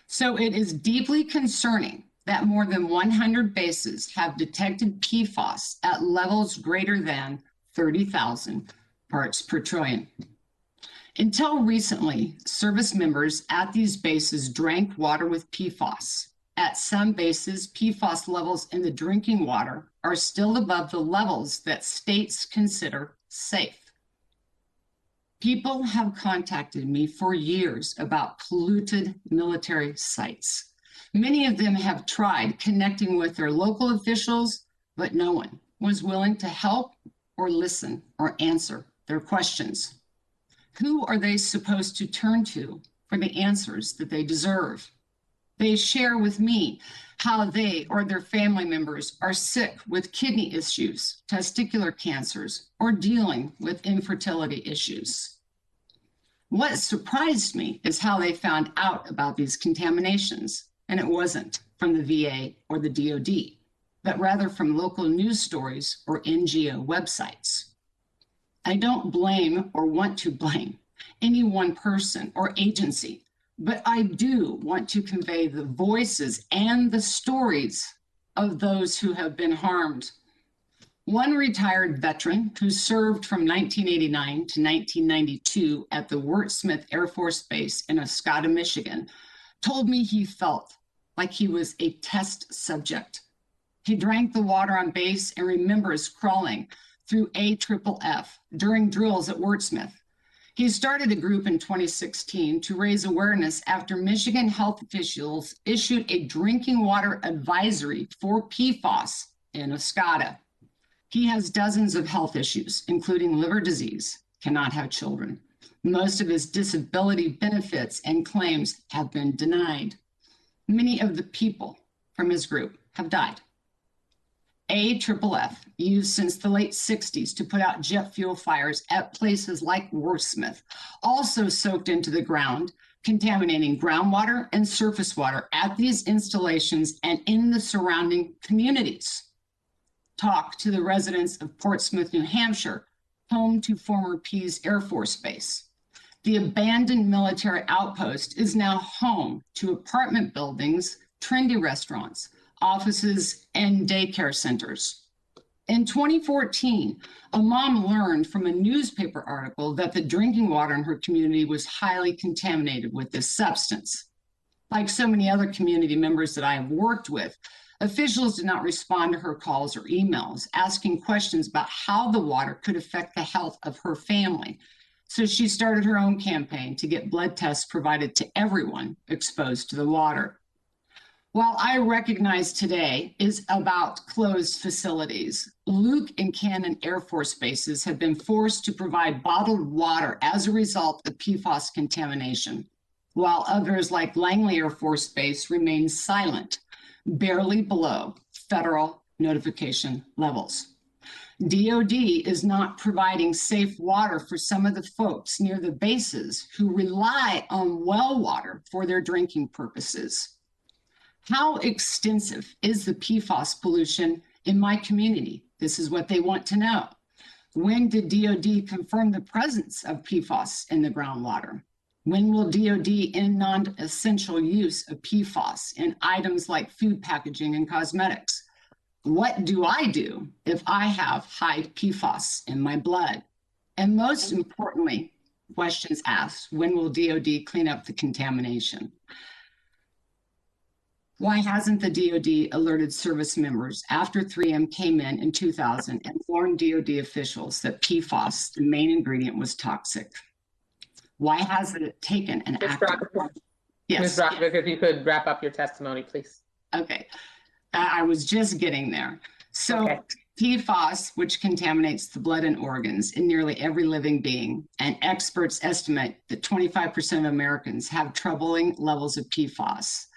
So it is deeply concerning that more than 100 bases have detected PFAS at levels greater than 30,000 parts per trillion. Until recently, service members at these bases drank water with PFAS. At some bases, PFAS levels in the drinking water are still above the levels that states consider safe. People have contacted me for years about polluted military sites. Many of them have tried connecting with their local officials, but no one was willing to help or listen or answer their questions. Who are they supposed to turn to for the answers that they deserve? They share with me how they or their family members are sick with kidney issues, testicular cancers, or dealing with infertility issues. What surprised me is how they found out about these contaminations, and it wasn't from the VA or the DoD, but rather from local news stories or NGO websites. I don't blame or want to blame any one person or agency, but I do want to convey the voices and the stories of those who have been harmed. One retired veteran who served from 1989 to 1992 at the Wurtsmith Air Force Base in Oscoda, Michigan, told me he felt like he was a test subject. He drank the water on base and remembers crawling through AFFF during drills at Wurtsmith. He started a group in 2016 to raise awareness after Michigan health officials issued a drinking water advisory for PFAS in Oscoda. He has dozens of health issues, including liver disease, cannot have children. Most of his disability benefits and claims have been denied. Many of the people from his group have died. AFFF, used since the late 60s to put out jet fuel fires at places like Wurtsmith, also soaked into the ground, contaminating groundwater and surface water at these installations and in the surrounding communities. Talk to the residents of Portsmouth, New Hampshire, home to former Pease Air Force Base. The abandoned military outpost is now home to apartment buildings, trendy restaurants, offices, and daycare centers. In 2014, a mom learned from a newspaper article that the drinking water in her community was highly contaminated with this substance. Like so many other community members that I have worked with, officials did not respond to her calls or emails asking questions about how the water could affect the health of her family. So she started her own campaign to get blood tests provided to everyone exposed to the water. While I recognize today is about closed facilities, Luke and Cannon Air Force bases have been forced to provide bottled water as a result of PFAS contamination, while others like Langley Air Force Base remain silent, barely below federal notification levels. DOD is not providing safe water for some of the folks near the bases who rely on well water for their drinking purposes. How extensive is the PFAS pollution in my community? This is what they want to know. When did DOD confirm the presence of PFAS in the groundwater? When will DOD end non-essential use of PFAS in items like food packaging and cosmetics? What do I do if I have high PFAS in my blood? And most importantly, questions asked, when will DOD clean up the contamination? Why hasn't the DOD alerted service members after 3M came in 2000 and warned DOD officials that PFAS, the main ingredient, was toxic? Why hasn't it taken an active? Yes. Ms. Brockovich, if you could wrap up your testimony, please. Okay. I was just getting there. So okay. PFAS, which contaminates the blood and organs in nearly every living being, and experts estimate that 25% of Americans have troubling levels of PFAS.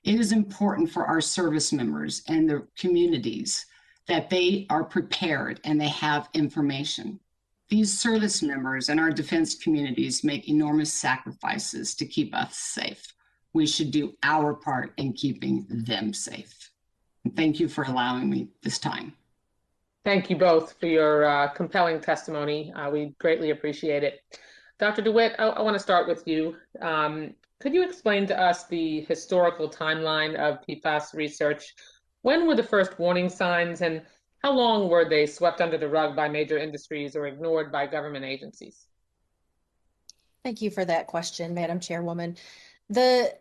It is important for our service members and the communities that they are prepared and they have information. These service members and our defense communities make enormous sacrifices to keep us safe. We should do our part in keeping them safe. And thank you for allowing me this time. Thank you both for your compelling testimony. We greatly appreciate it. Dr. DeWitt, I want to start with you. Could you explain to us the historical timeline of PFAS research? When were the first warning signs, and how long were they swept under the rug by major industries or ignored by government agencies? Thank you for that question, Madam Chairwoman. The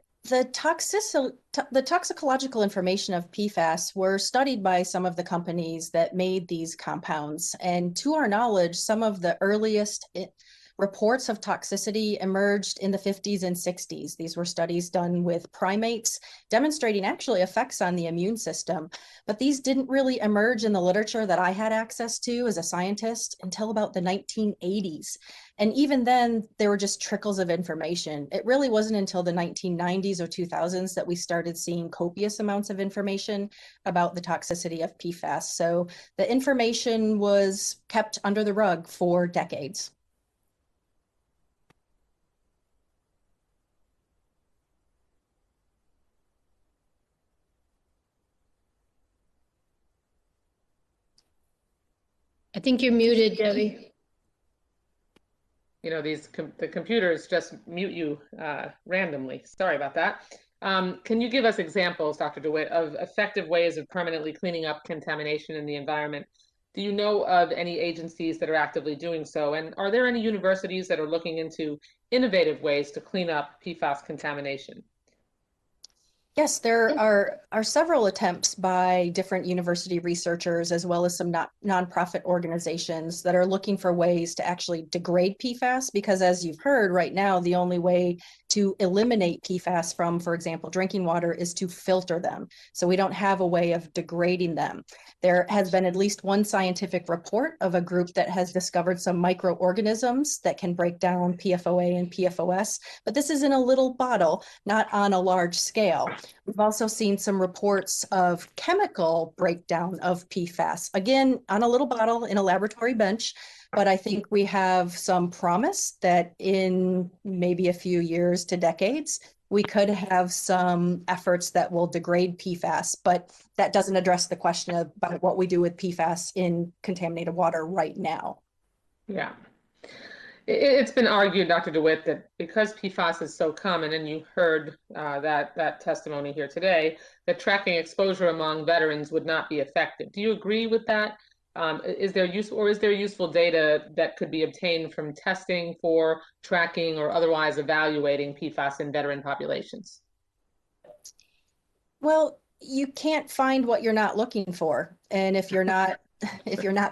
toxicological information of PFAS were studied by some of the companies that made these compounds. And to our knowledge, some of the earliest reports of toxicity emerged in the 50s and 60s. These were studies done with primates, demonstrating actually effects on the immune system. But these didn't really emerge in the literature that I had access to as a scientist until about the 1980s. And even then, there were just trickles of information. It really wasn't until the 1990s or 2000s that we started seeing copious amounts of information about the toxicity of PFAS. So the information was kept under the rug for decades. I think you're muted, Debbie. You know, the computers just mute you randomly. Sorry about that. Can you give us examples, Dr. DeWitt, of effective ways of permanently cleaning up contamination in the environment? Do you know of any agencies that are actively doing so? And are there any universities that are looking into innovative ways to clean up PFAS contamination? Yes, there are several attempts by different university researchers as well as some nonprofit organizations that are looking for ways to actually degrade PFAS, because as you've heard right now, the only way to eliminate PFAS from, for example, drinking water is to filter them. So we don't have a way of degrading them. There has been at least one scientific report of a group that has discovered some microorganisms that can break down PFOA and PFOS, but this is in a little bottle, not on a large scale. We've also seen some reports of chemical breakdown of PFAS, again, on a little bottle in a laboratory bench. But I think we have some promise that in maybe a few years to decades, we could have some efforts that will degrade PFAS, but that doesn't address the question about what we do with PFAS in contaminated water right now. Yeah. It's been argued, Dr. DeWitt, that because PFAS is so common, and you heard that testimony here today, that tracking exposure among veterans would not be effective. Do you agree with that? Is there useful data that could be obtained from testing for tracking or otherwise evaluating PFAS in veteran populations? Well, you can't find what you're not looking for. And if you're not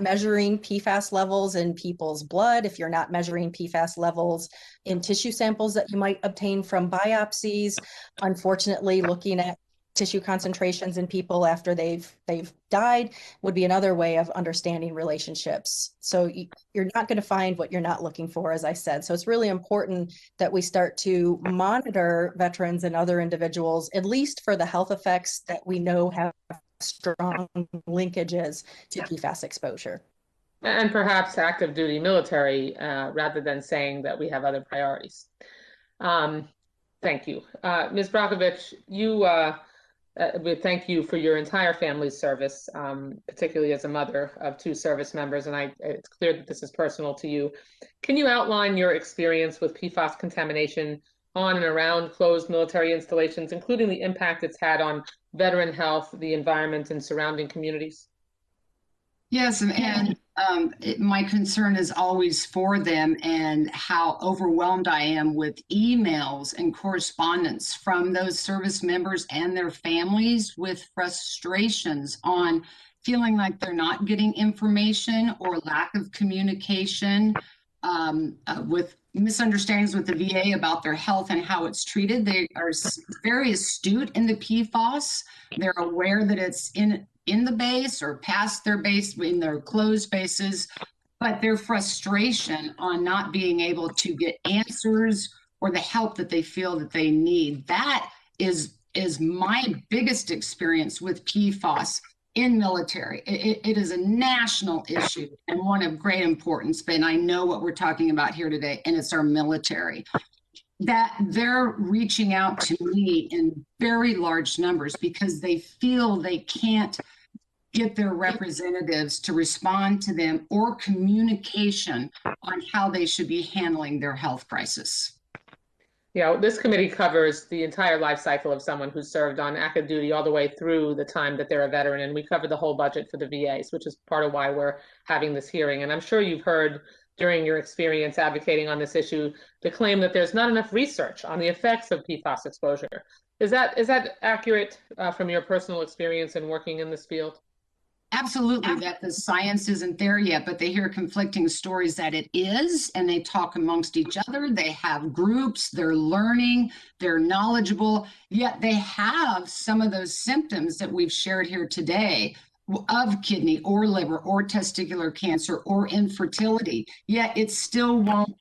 measuring PFAS levels in people's blood, if you're not measuring PFAS levels in tissue samples that you might obtain from biopsies, unfortunately, looking at tissue concentrations in people after they've died would be another way of understanding relationships. So you're not going to find what you're not looking for, as I said. So it's really important that we start to monitor veterans and other individuals, at least for the health effects that we know have strong linkages to PFAS exposure. And perhaps active duty military, rather than saying that we have other priorities. Thank you. Ms. Brockovich, we thank you for your entire family's service, particularly as a mother of 2 service members, and it's clear that this is personal to you. Can you outline your experience with PFAS contamination on and around closed military installations, including the impact it's had on veteran health, the environment, and surrounding communities? Yes, and my concern is always for them and how overwhelmed I am with emails and correspondence from those service members and their families with frustrations on feeling like they're not getting information or lack of communication, with misunderstandings with the VA about their health and how it's treated. They are very astute in the PFAS. They're aware that it's in the base or past their base in their closed bases, but their frustration on not being able to get answers or the help that they feel that they need. That is my biggest experience with PFAS in military. It is a national issue and one of great importance, but I know what we're talking about here today, and it's our military. That they're reaching out to me in very large numbers because they feel they can't get their representatives to respond to them or communication on how they should be handling their health crisis. Yeah, this committee covers the entire life cycle of someone who served on active duty all the way through the time that they're a veteran, and we cover the whole budget for the VAs, which is part of why we're having this hearing. And I'm sure you've heard during your experience advocating on this issue the claim that there's not enough research on the effects of PFAS exposure. Is that accurate from your personal experience in working in this field? Absolutely, that the science isn't there yet, but they hear conflicting stories that it is, and they talk amongst each other. They have groups, they're learning, they're knowledgeable, yet they have some of those symptoms that we've shared here today of kidney or liver or testicular cancer or infertility, yet it still won't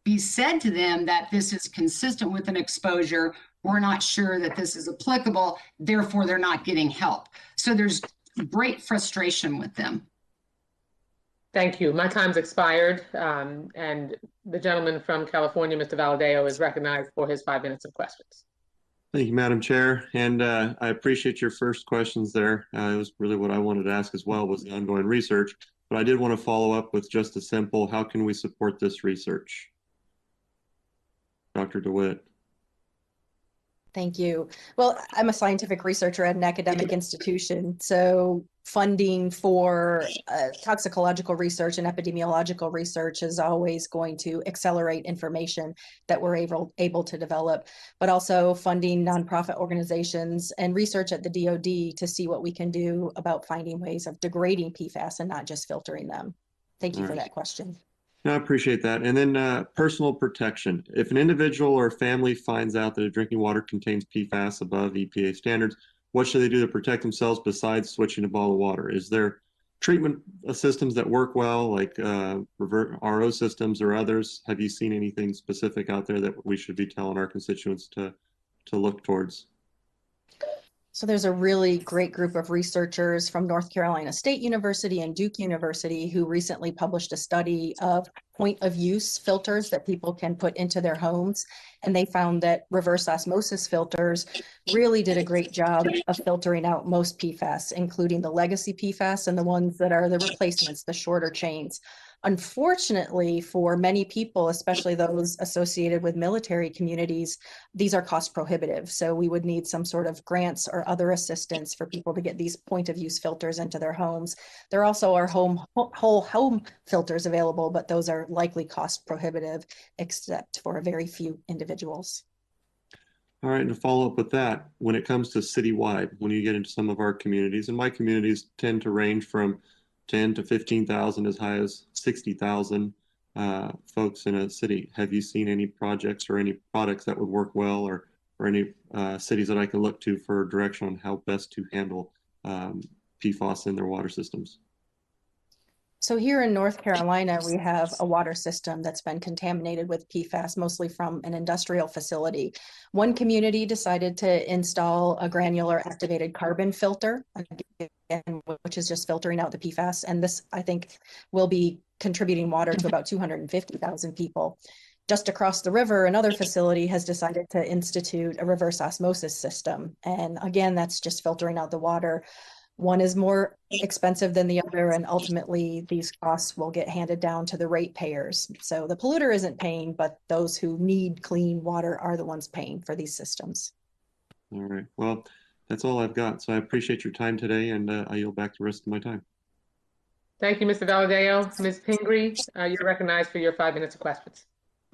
be said to them that this is consistent with an exposure. We're not sure that this is applicable, therefore they're not getting help. So there's great frustration with them. Thank you. My time's expired, and the gentleman from California, Mr. Valadeo, is recognized for his 5 minutes of questions. Thank you, Madam Chair, and I appreciate your first questions there. It was really what I wanted to ask as well, was the ongoing research, but I did want to follow up with just a simple, how can we support this research? Dr. DeWitt. Thank you. Well, I'm a scientific researcher at an academic institution, so funding for toxicological research and epidemiological research is always going to accelerate information that we're able to develop, but also funding nonprofit organizations and research at the DoD to see what we can do about finding ways of degrading PFAS and not just filtering them. Thank you for that question. No, I appreciate that. And then personal protection. If an individual or family finds out that a drinking water contains PFAS above EPA standards, what should they do to protect themselves besides switching to bottled water? Is there treatment systems that work well, like RO systems or others? Have you seen anything specific out there that we should be telling our constituents to look towards? So there's a really great group of researchers from North Carolina State University and Duke University who recently published a study of point of use filters that people can put into their homes. And they found that reverse osmosis filters really did a great job of filtering out most PFAS, including the legacy PFAS and the ones that are the replacements, the shorter chains. Unfortunately, for many people, especially those associated with military communities, these are cost prohibitive. So we would need some sort of grants or other assistance for people to get these point of use filters into their homes. There also are whole home filters available, but those are likely cost prohibitive, except for a very few individuals. All right, and to follow up with that, when it comes to citywide, when you get into some of our communities, and my communities tend to range from 10 to 15,000 as high as 60,000 folks in a city. Have you seen any projects or any products that would work well, or any cities that I can look to for direction on how best to handle PFAS in their water systems? So here in North Carolina, we have a water system that's been contaminated with PFAS, mostly from an industrial facility. One community decided to install a granular activated carbon filter, again, which is just filtering out the PFAS. And this, I think, will be contributing water to about 250,000 people. Just across the river, another facility has decided to institute a reverse osmosis system. And again, that's just filtering out the water. One is more expensive than the other, and ultimately these costs will get handed down to the ratepayers. So the polluter isn't paying, but those who need clean water are the ones paying for these systems. All right. Well, that's all I've got. So I appreciate your time today, and I yield back the rest of my time. Thank you, Mr. Valadeo. Ms. Pingree, you're recognized for your 5 minutes of questions.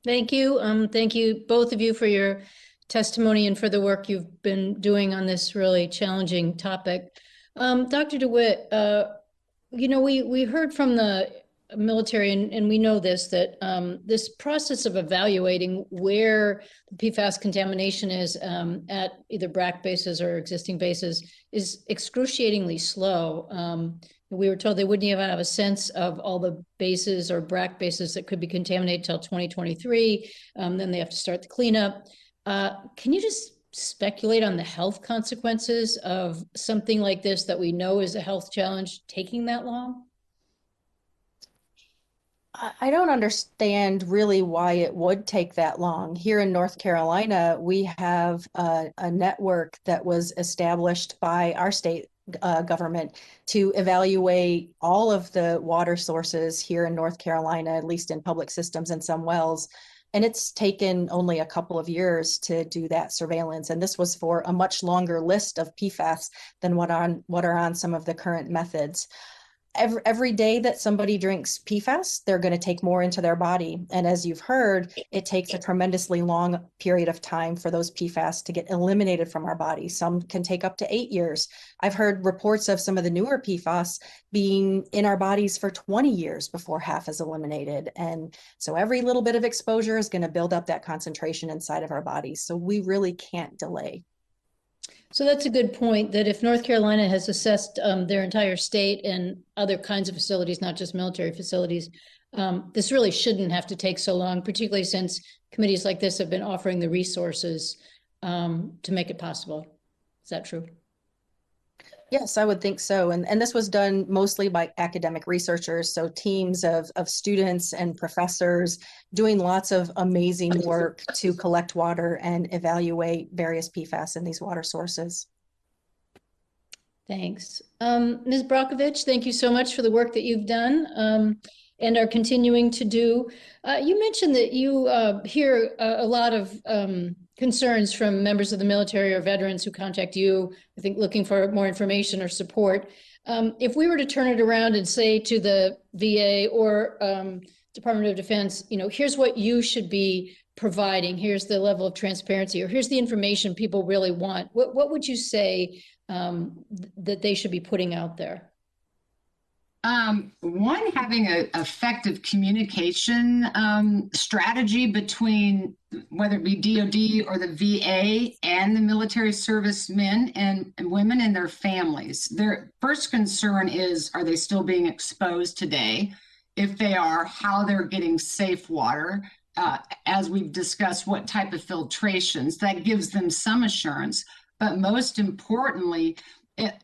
Thank you. Thank you, both of you, for your testimony and for the work you've been doing on this really challenging topic. Dr. DeWitt, you know, we heard from the military, and we know this, that this process of evaluating where the PFAS contamination is at either BRAC bases or existing bases is excruciatingly slow. We were told they wouldn't even have a sense of all the bases or BRAC bases that could be contaminated till 2023. Then they have to start the cleanup. Can you just speculate on the health consequences of something like this that we know is a health challenge taking that long? I don't understand really why it would take that long. Here in North Carolina, we have a network that was established by our state government to evaluate all of the water sources here in North Carolina, at least in public systems and some wells. And it's taken only a couple of years to do that surveillance. And this was for a much longer list of PFAS than what are on some of the current methods. Every day that somebody drinks PFAS, they're going to take more into their body. And as you've heard, it takes a tremendously long period of time for those PFAS to get eliminated from our body. Some can take up to 8 years. I've heard reports of some of the newer PFAS being in our bodies for 20 years before half is eliminated. And so every little bit of exposure is going to build up that concentration inside of our bodies. So we really can't delay. So that's a good point, that if North Carolina has assessed their entire state and other kinds of facilities, not just military facilities, this really shouldn't have to take so long, particularly since committees like this have been offering the resources to make it possible. Is that true? Yes, I would think so. And this was done mostly by academic researchers. So teams of students and professors doing lots of amazing work to collect water and evaluate various PFAS in these water sources. Thanks. Ms. Brockovich, thank you so much for the work that you've done. and are continuing to do. You mentioned that you hear a lot of concerns from members of the military or veterans who contact you, I think looking for more information or support. If we were to turn it around and say to the VA or Department of Defense, here's what you should be providing, here's the level of transparency, or here's the information people really want, what would you say that they should be putting out there? One, having an effective communication strategy between whether it be DOD or the VA and the military servicemen and women and their families. Their first concern is, are they still being exposed today? If they are, how they're getting safe water. As we've discussed, what type of filtrations, that gives them some assurance. But most importantly,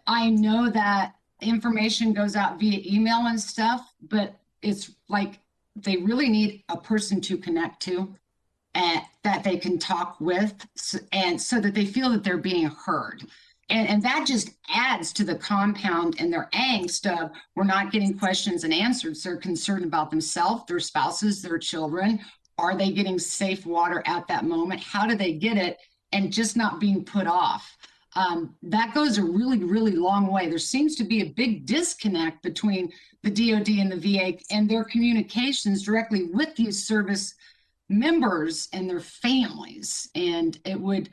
I know that information goes out via email and stuff, but it's like they really need a person to connect to and that they can talk with, and so that they feel that they're being heard. And that just adds to the compound and their angst of, we're not getting questions and answers. They're concerned about themselves, their spouses, their children. Are they getting safe water at that moment? How do they get it? And just not being put off. That goes a really, really long way. There seems to be a big disconnect between the DOD and the VA and their communications directly with these service members and their families. And it would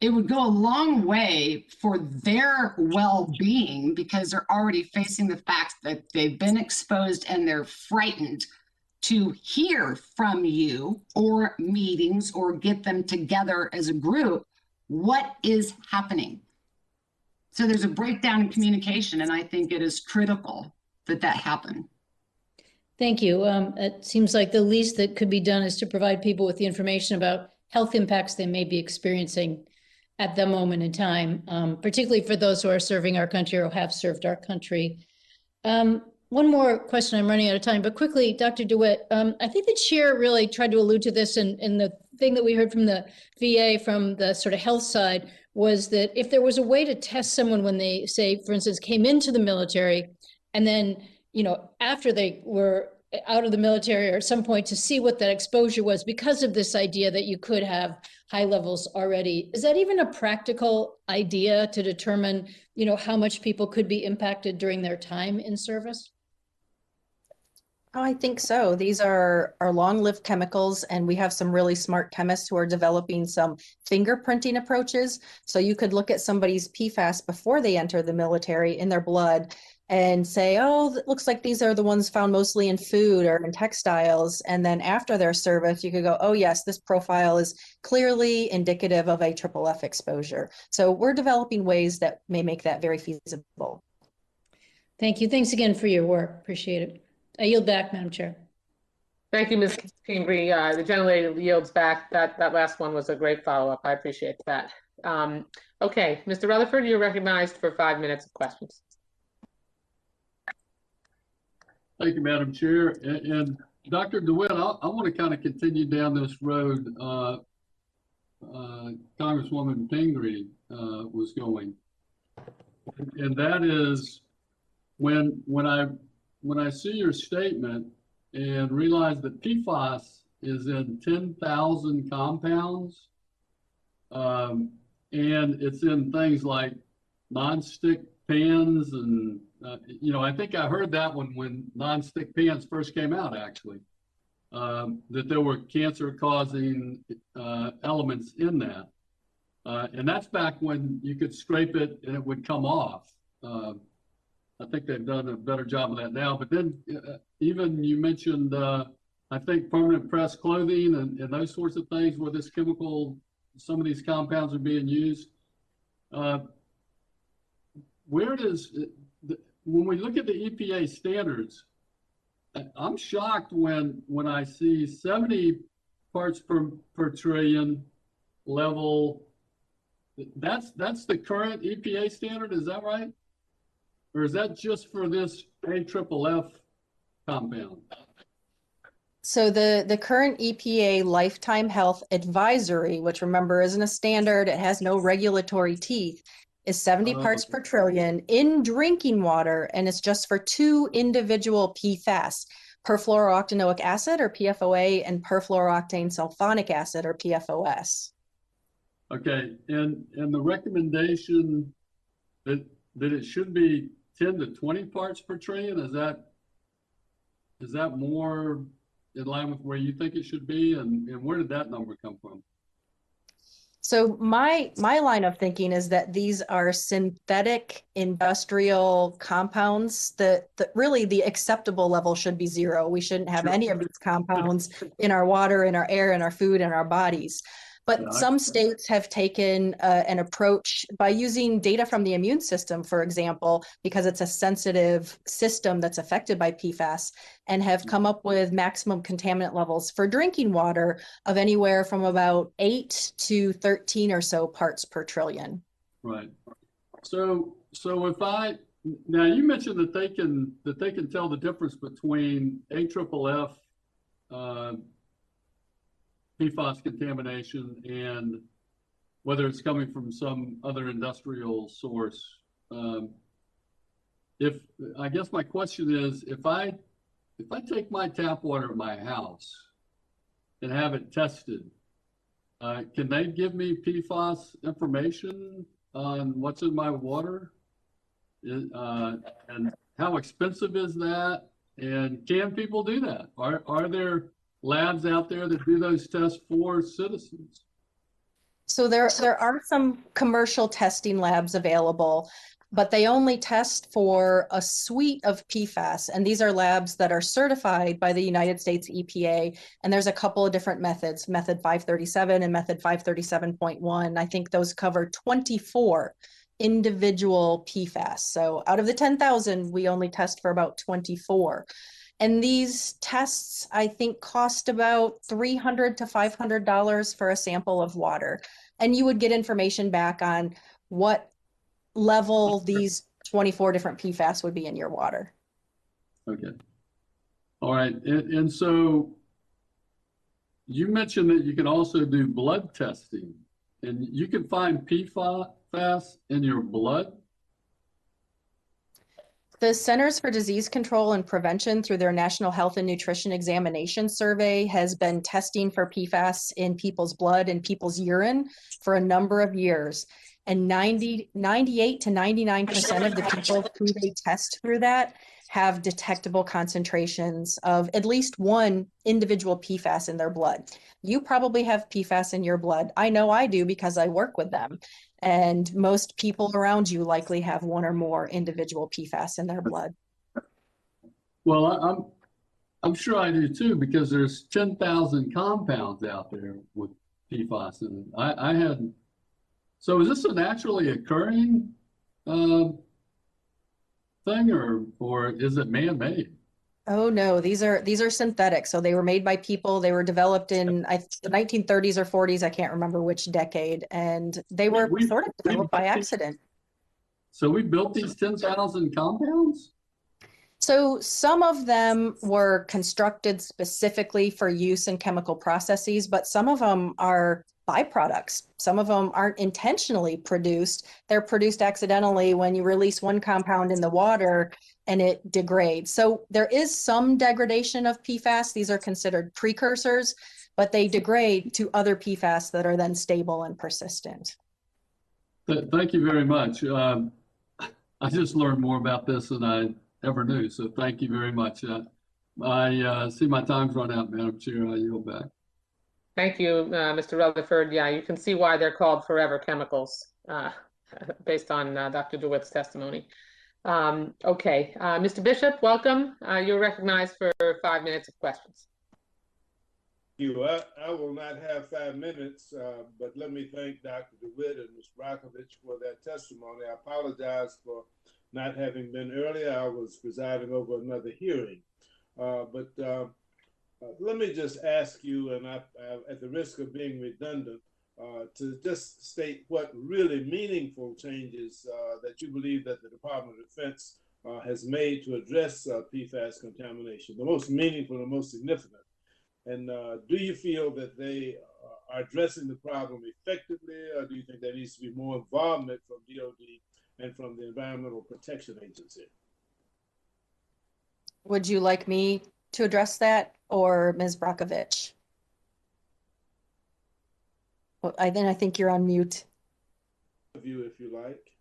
go a long way for their well-being, because they're already facing the fact that they've been exposed and they're frightened to hear from you or meetings or get them together as a group. What is happening? So there's a breakdown in communication, and I think it is critical that that happen. Thank you. It seems like the least that could be done is to provide people with the information about health impacts they may be experiencing at the moment in time, particularly for those who are serving our country or have served our country. One more question, I'm running out of time, but quickly, Dr. DeWitt, I think the chair really tried to allude to this, and the thing that we heard from the VA from the sort of health side was that if there was a way to test someone when they, say, for instance, came into the military, and then, after they were out of the military or at some point, to see what that exposure was because of this idea that you could have high levels already. Is that even a practical idea to determine, how much people could be impacted during their time in service? Oh, I think so. These are long-lived chemicals, and we have some really smart chemists who are developing some fingerprinting approaches. So you could look at somebody's PFAS before they enter the military in their blood and say, oh, it looks like these are the ones found mostly in food or in textiles. And then after their service, you could go, oh yes, this profile is clearly indicative of a FFF exposure. So we're developing ways that may make that very feasible. Thank you. Thanks again for your work. Appreciate it. I yield back, Madam Chair. Thank you, Ms. Cambry. The gentlelady yields back. That last one was a great follow-up. I appreciate that. Okay, Mr. Rutherford, you're recognized for 5 minutes of questions. Thank you, Madam Chair. And Dr. DeWitt, I want to kind of continue down this road Congresswoman Pingree was going. And that is when I see your statement and realize that PFAS is in 10,000 compounds, and it's in things like nonstick pans, and I think I heard that when nonstick pans first came out, actually, that there were cancer-causing elements in that, and that's back when you could scrape it and it would come off. I think they've done a better job of that now. But then even you mentioned, I think, permanent press clothing and those sorts of things where this chemical, some of these compounds are being used. Where does, when we look at the EPA standards, I'm shocked when I see 70 parts per trillion level. That's the current EPA standard, is that right? Or is that just for this AFFF compound? So the current EPA Lifetime Health Advisory, which remember isn't a standard, it has no regulatory teeth, is 70 parts per trillion in drinking water, and it's just for 2 individual PFAS. perfluorooctanoic acid, or PFOA, and perfluorooctane sulfonic acid, or PFOS. Okay, and the recommendation that it should be 10 to 20 parts per trillion, is that more in line with where you think it should be, and where did that number come from? So my line of thinking is that these are synthetic industrial compounds that really the acceptable level should be 0. We shouldn't have any of these compounds in our water, in our air, in our food, in our bodies. But some states have taken an approach by using data from the immune system, for example, because it's a sensitive system that's affected by PFAS, and have come up with maximum contaminant levels for drinking water of anywhere from about 8 to 13 or so parts per trillion. Right. So now you mentioned that they can tell the difference between AFFF, PFAS contamination, and whether it's coming from some other industrial source. I guess my question is, if I take my tap water at my house and have it tested, can they give me PFAS information on what's in my water? And how expensive is that? And can people do that? Are there labs out there that do those tests for citizens? So there are some commercial testing labs available, but they only test for a suite of PFAS. And these are labs that are certified by the United States EPA. And there's a couple of different methods, method 537 and method 537.1. I think those cover 24 individual PFAS. So out of the 10,000, we only test for about 24. And these tests, I think, cost about $300 to $500 for a sample of water. And you would get information back on what level these 24 different PFAS would be in your water. Okay. All right. And so you mentioned that you can also do blood testing, and you can find PFAS in your blood. The Centers for Disease Control and Prevention, through their National Health and Nutrition Examination Survey, has been testing for PFAS in people's blood and people's urine for a number of years. And 98 to 99% of the people who they test through that have detectable concentrations of at least one individual PFAS in their blood. You probably have PFAS in your blood. I know I do because I work with them. And most people around you likely have one or more individual PFAS in their blood. Well, I'm sure I do too, because there's 10,000 compounds out there with PFAS in it. So is this a naturally occurring thing, or is it man-made? Oh no, these are synthetic. So they were made by people. They were developed in the 1930s or 40s. I can't remember which decade, and they were sort of developed by accident. So we built these 10,000 compounds? So some of them were constructed specifically for use in chemical processes, but some of them are byproducts. Some of them aren't intentionally produced. They're produced accidentally when you release one compound in the water and it degrades. So there is some degradation of PFAS. These are considered precursors, but they degrade to other PFAS that are then stable and persistent. Thank you very much. I just learned more about this than I ever knew, so thank you very much. I see my time's run out, Madam Chair. I yield back. Thank you, Mr. Rutherford. Yeah, you can see why they're called forever chemicals, based on Dr. DeWitt's testimony. Okay, Mr. Bishop, welcome. You're recognized for 5 minutes of questions. I will not have 5 minutes, but let me thank Dr. DeWitt and Ms. Brockovich for their testimony. I apologize for not having been earlier. I was presiding over another hearing. Let me just ask you, and I, at the risk of being redundant, to just state what really meaningful changes that you believe that the Department of Defense has made to address PFAS contamination, the most meaningful and most significant. And do you feel that they are addressing the problem effectively, or do you think there needs to be more involvement from DOD and from the Environmental Protection Agency? Would you like me to address that, or Ms. Brakovich? Well, I think you're on mute. You, if you like.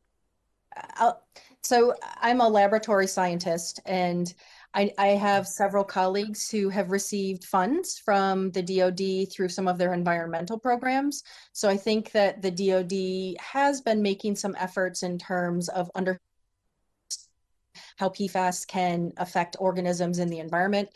So I'm a laboratory scientist, and I have several colleagues who have received funds from the DoD through some of their environmental programs. So I think that the DoD has been making some efforts in terms of how PFAS can affect organisms in the environment.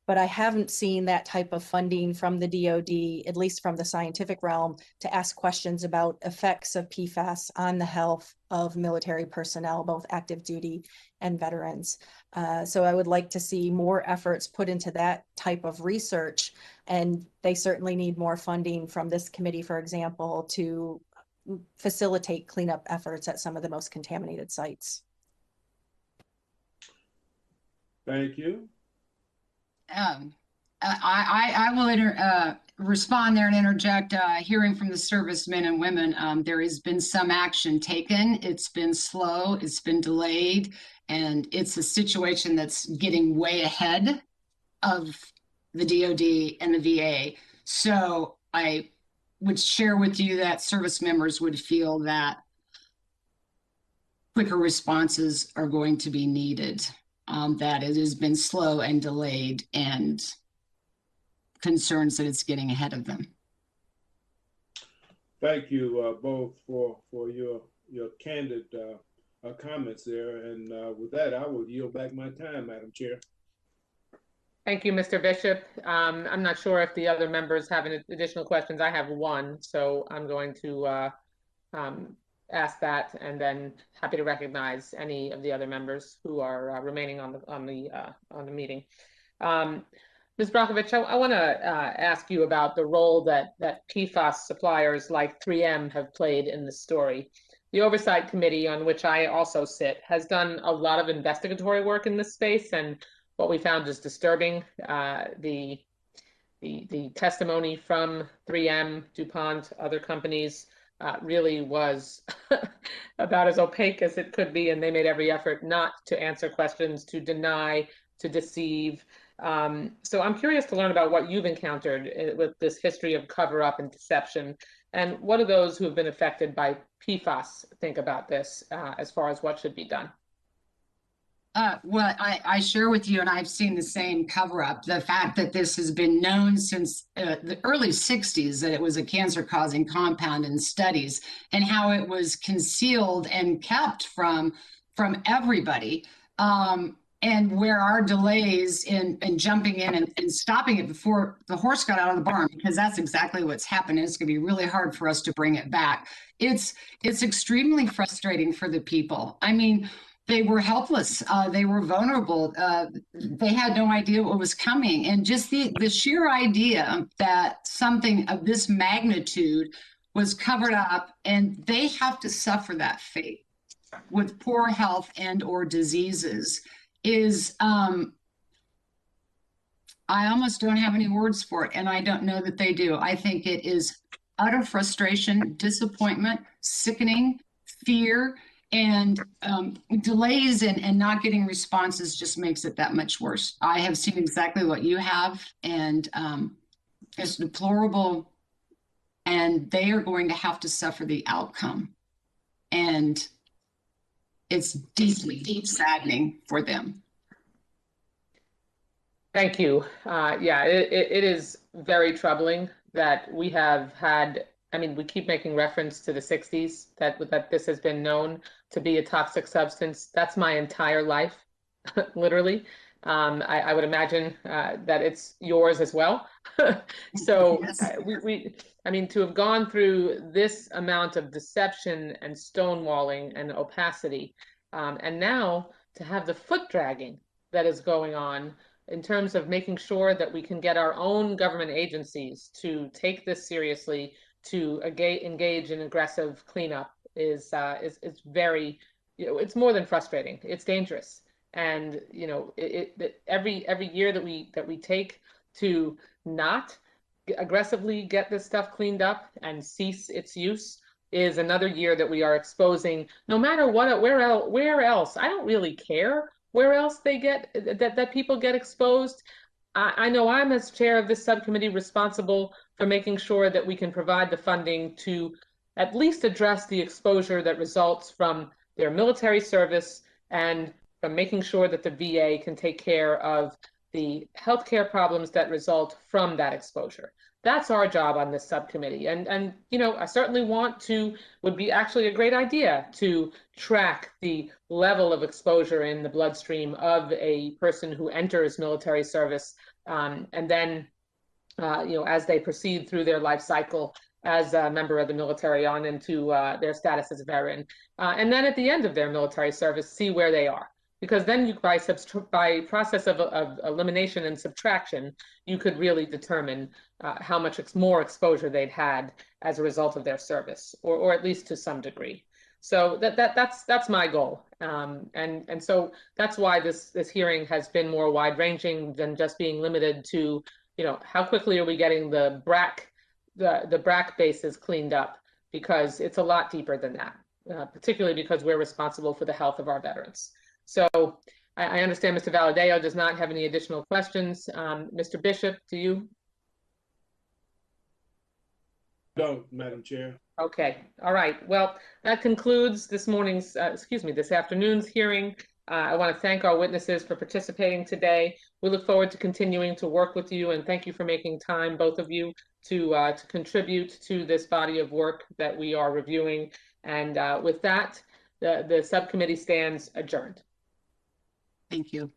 But I haven't seen that type of funding from the DoD, at least from the scientific realm, to ask questions about effects of PFAS on the health of military personnel, both active duty and veterans. So I would like to see more efforts put into that type of research, and they certainly need more funding from this committee, for example, to facilitate cleanup efforts at some of the most contaminated sites. Thank you. I will respond there and interject. Hearing from the servicemen and women, there has been some action taken. It's been slow, it's been delayed, and it's a situation that's getting way ahead of the DoD and the VA. So I would share with you that service members would feel that quicker responses are going to be needed. That it has been slow and delayed, and concerns that it's getting ahead of them. Thank you both for your candid comments there. And with that, I will yield back my time, Madam Chair. Thank you, Mr. Bishop. I'm not sure if the other members have any additional questions. I have one, so I'm going to ask that, and then happy to recognize any of the other members who are remaining on the meeting. Ms. Brakovich, I want to ask you about the role that PFAS suppliers like 3M have played in this story. The Oversight Committee, on which I also sit, has done a lot of investigatory work in this space, and what we found is disturbing. The testimony from 3M, DuPont, other companies really was about as opaque as it could be, and they made every effort not to answer questions, to deny, to deceive. So I'm curious to learn about what you've encountered with this history of cover-up and deception, and what do those who have been affected by PFAS think about this as far as what should be done? Well, I share with you, and I've seen the same cover-up, the fact that this has been known since the early 60s, that it was a cancer-causing compound in studies, and how it was concealed and kept from everybody. And where our delays in jumping in and stopping it before the horse got out of the barn, because that's exactly what's happened. It's going to be really hard for us to bring it back. It's extremely frustrating for the people. I mean, they were helpless. They were vulnerable. They had no idea what was coming. And just the sheer idea that something of this magnitude was covered up, and they have to suffer that fate with poor health and or diseases is, I almost don't have any words for it, and I don't know that they do. I think it is utter frustration, disappointment, sickening, fear, and delays and not getting responses just makes it that much worse. I have seen exactly what you have, and it's deplorable, and they are going to have to suffer the outcome. And it's deeply saddening for them. Thank you. Yeah, it is very troubling that we have had, I mean, we keep making reference to the 60s, that this has been known to be a toxic substance. That's my entire life, literally. I would imagine that it's yours as well. So Yes. I mean, to have gone through this amount of deception and stonewalling and opacity, and now to have the foot dragging that is going on in terms of making sure that we can get our own government agencies to take this seriously, to engage in aggressive cleanup is very, it's more than frustrating. It's dangerous. And every year that we take to not aggressively get this stuff cleaned up and cease its use is another year that we are exposing, no matter what, where else. I don't really care where else they get that people get exposed. I know I'm, as chair of this subcommittee, responsible for making sure that we can provide the funding to at least address the exposure that results from their military service and from making sure that the VA can take care of the healthcare problems that result from that exposure. That's our job on this subcommittee. And you know, I certainly would be actually a great idea to track the level of exposure in the bloodstream of a person who enters military service, and then, you know, as they proceed through their life cycle as a member of the military on into their status as a veteran. And then at the end of their military service, see where they are. Because then you, by process of elimination and subtraction, you could really determine how much more exposure they'd had as a result of their service, or at least to some degree. So that's my goal, and so that's why this hearing has been more wide ranging than just being limited to, you know, how quickly are we getting the BRAC bases cleaned up, because it's a lot deeper than that, particularly because we're responsible for the health of our veterans. So I understand Mr. Valadeo does not have any additional questions. Mr. Bishop, do you? Don't, Madam Chair. Okay, all right. Well, that concludes this morning's, this afternoon's hearing. I want to thank our witnesses for participating today. We look forward to continuing to work with you, and thank you for making time, both of you, to contribute to this body of work that we are reviewing. And with that, the subcommittee stands adjourned. Thank you.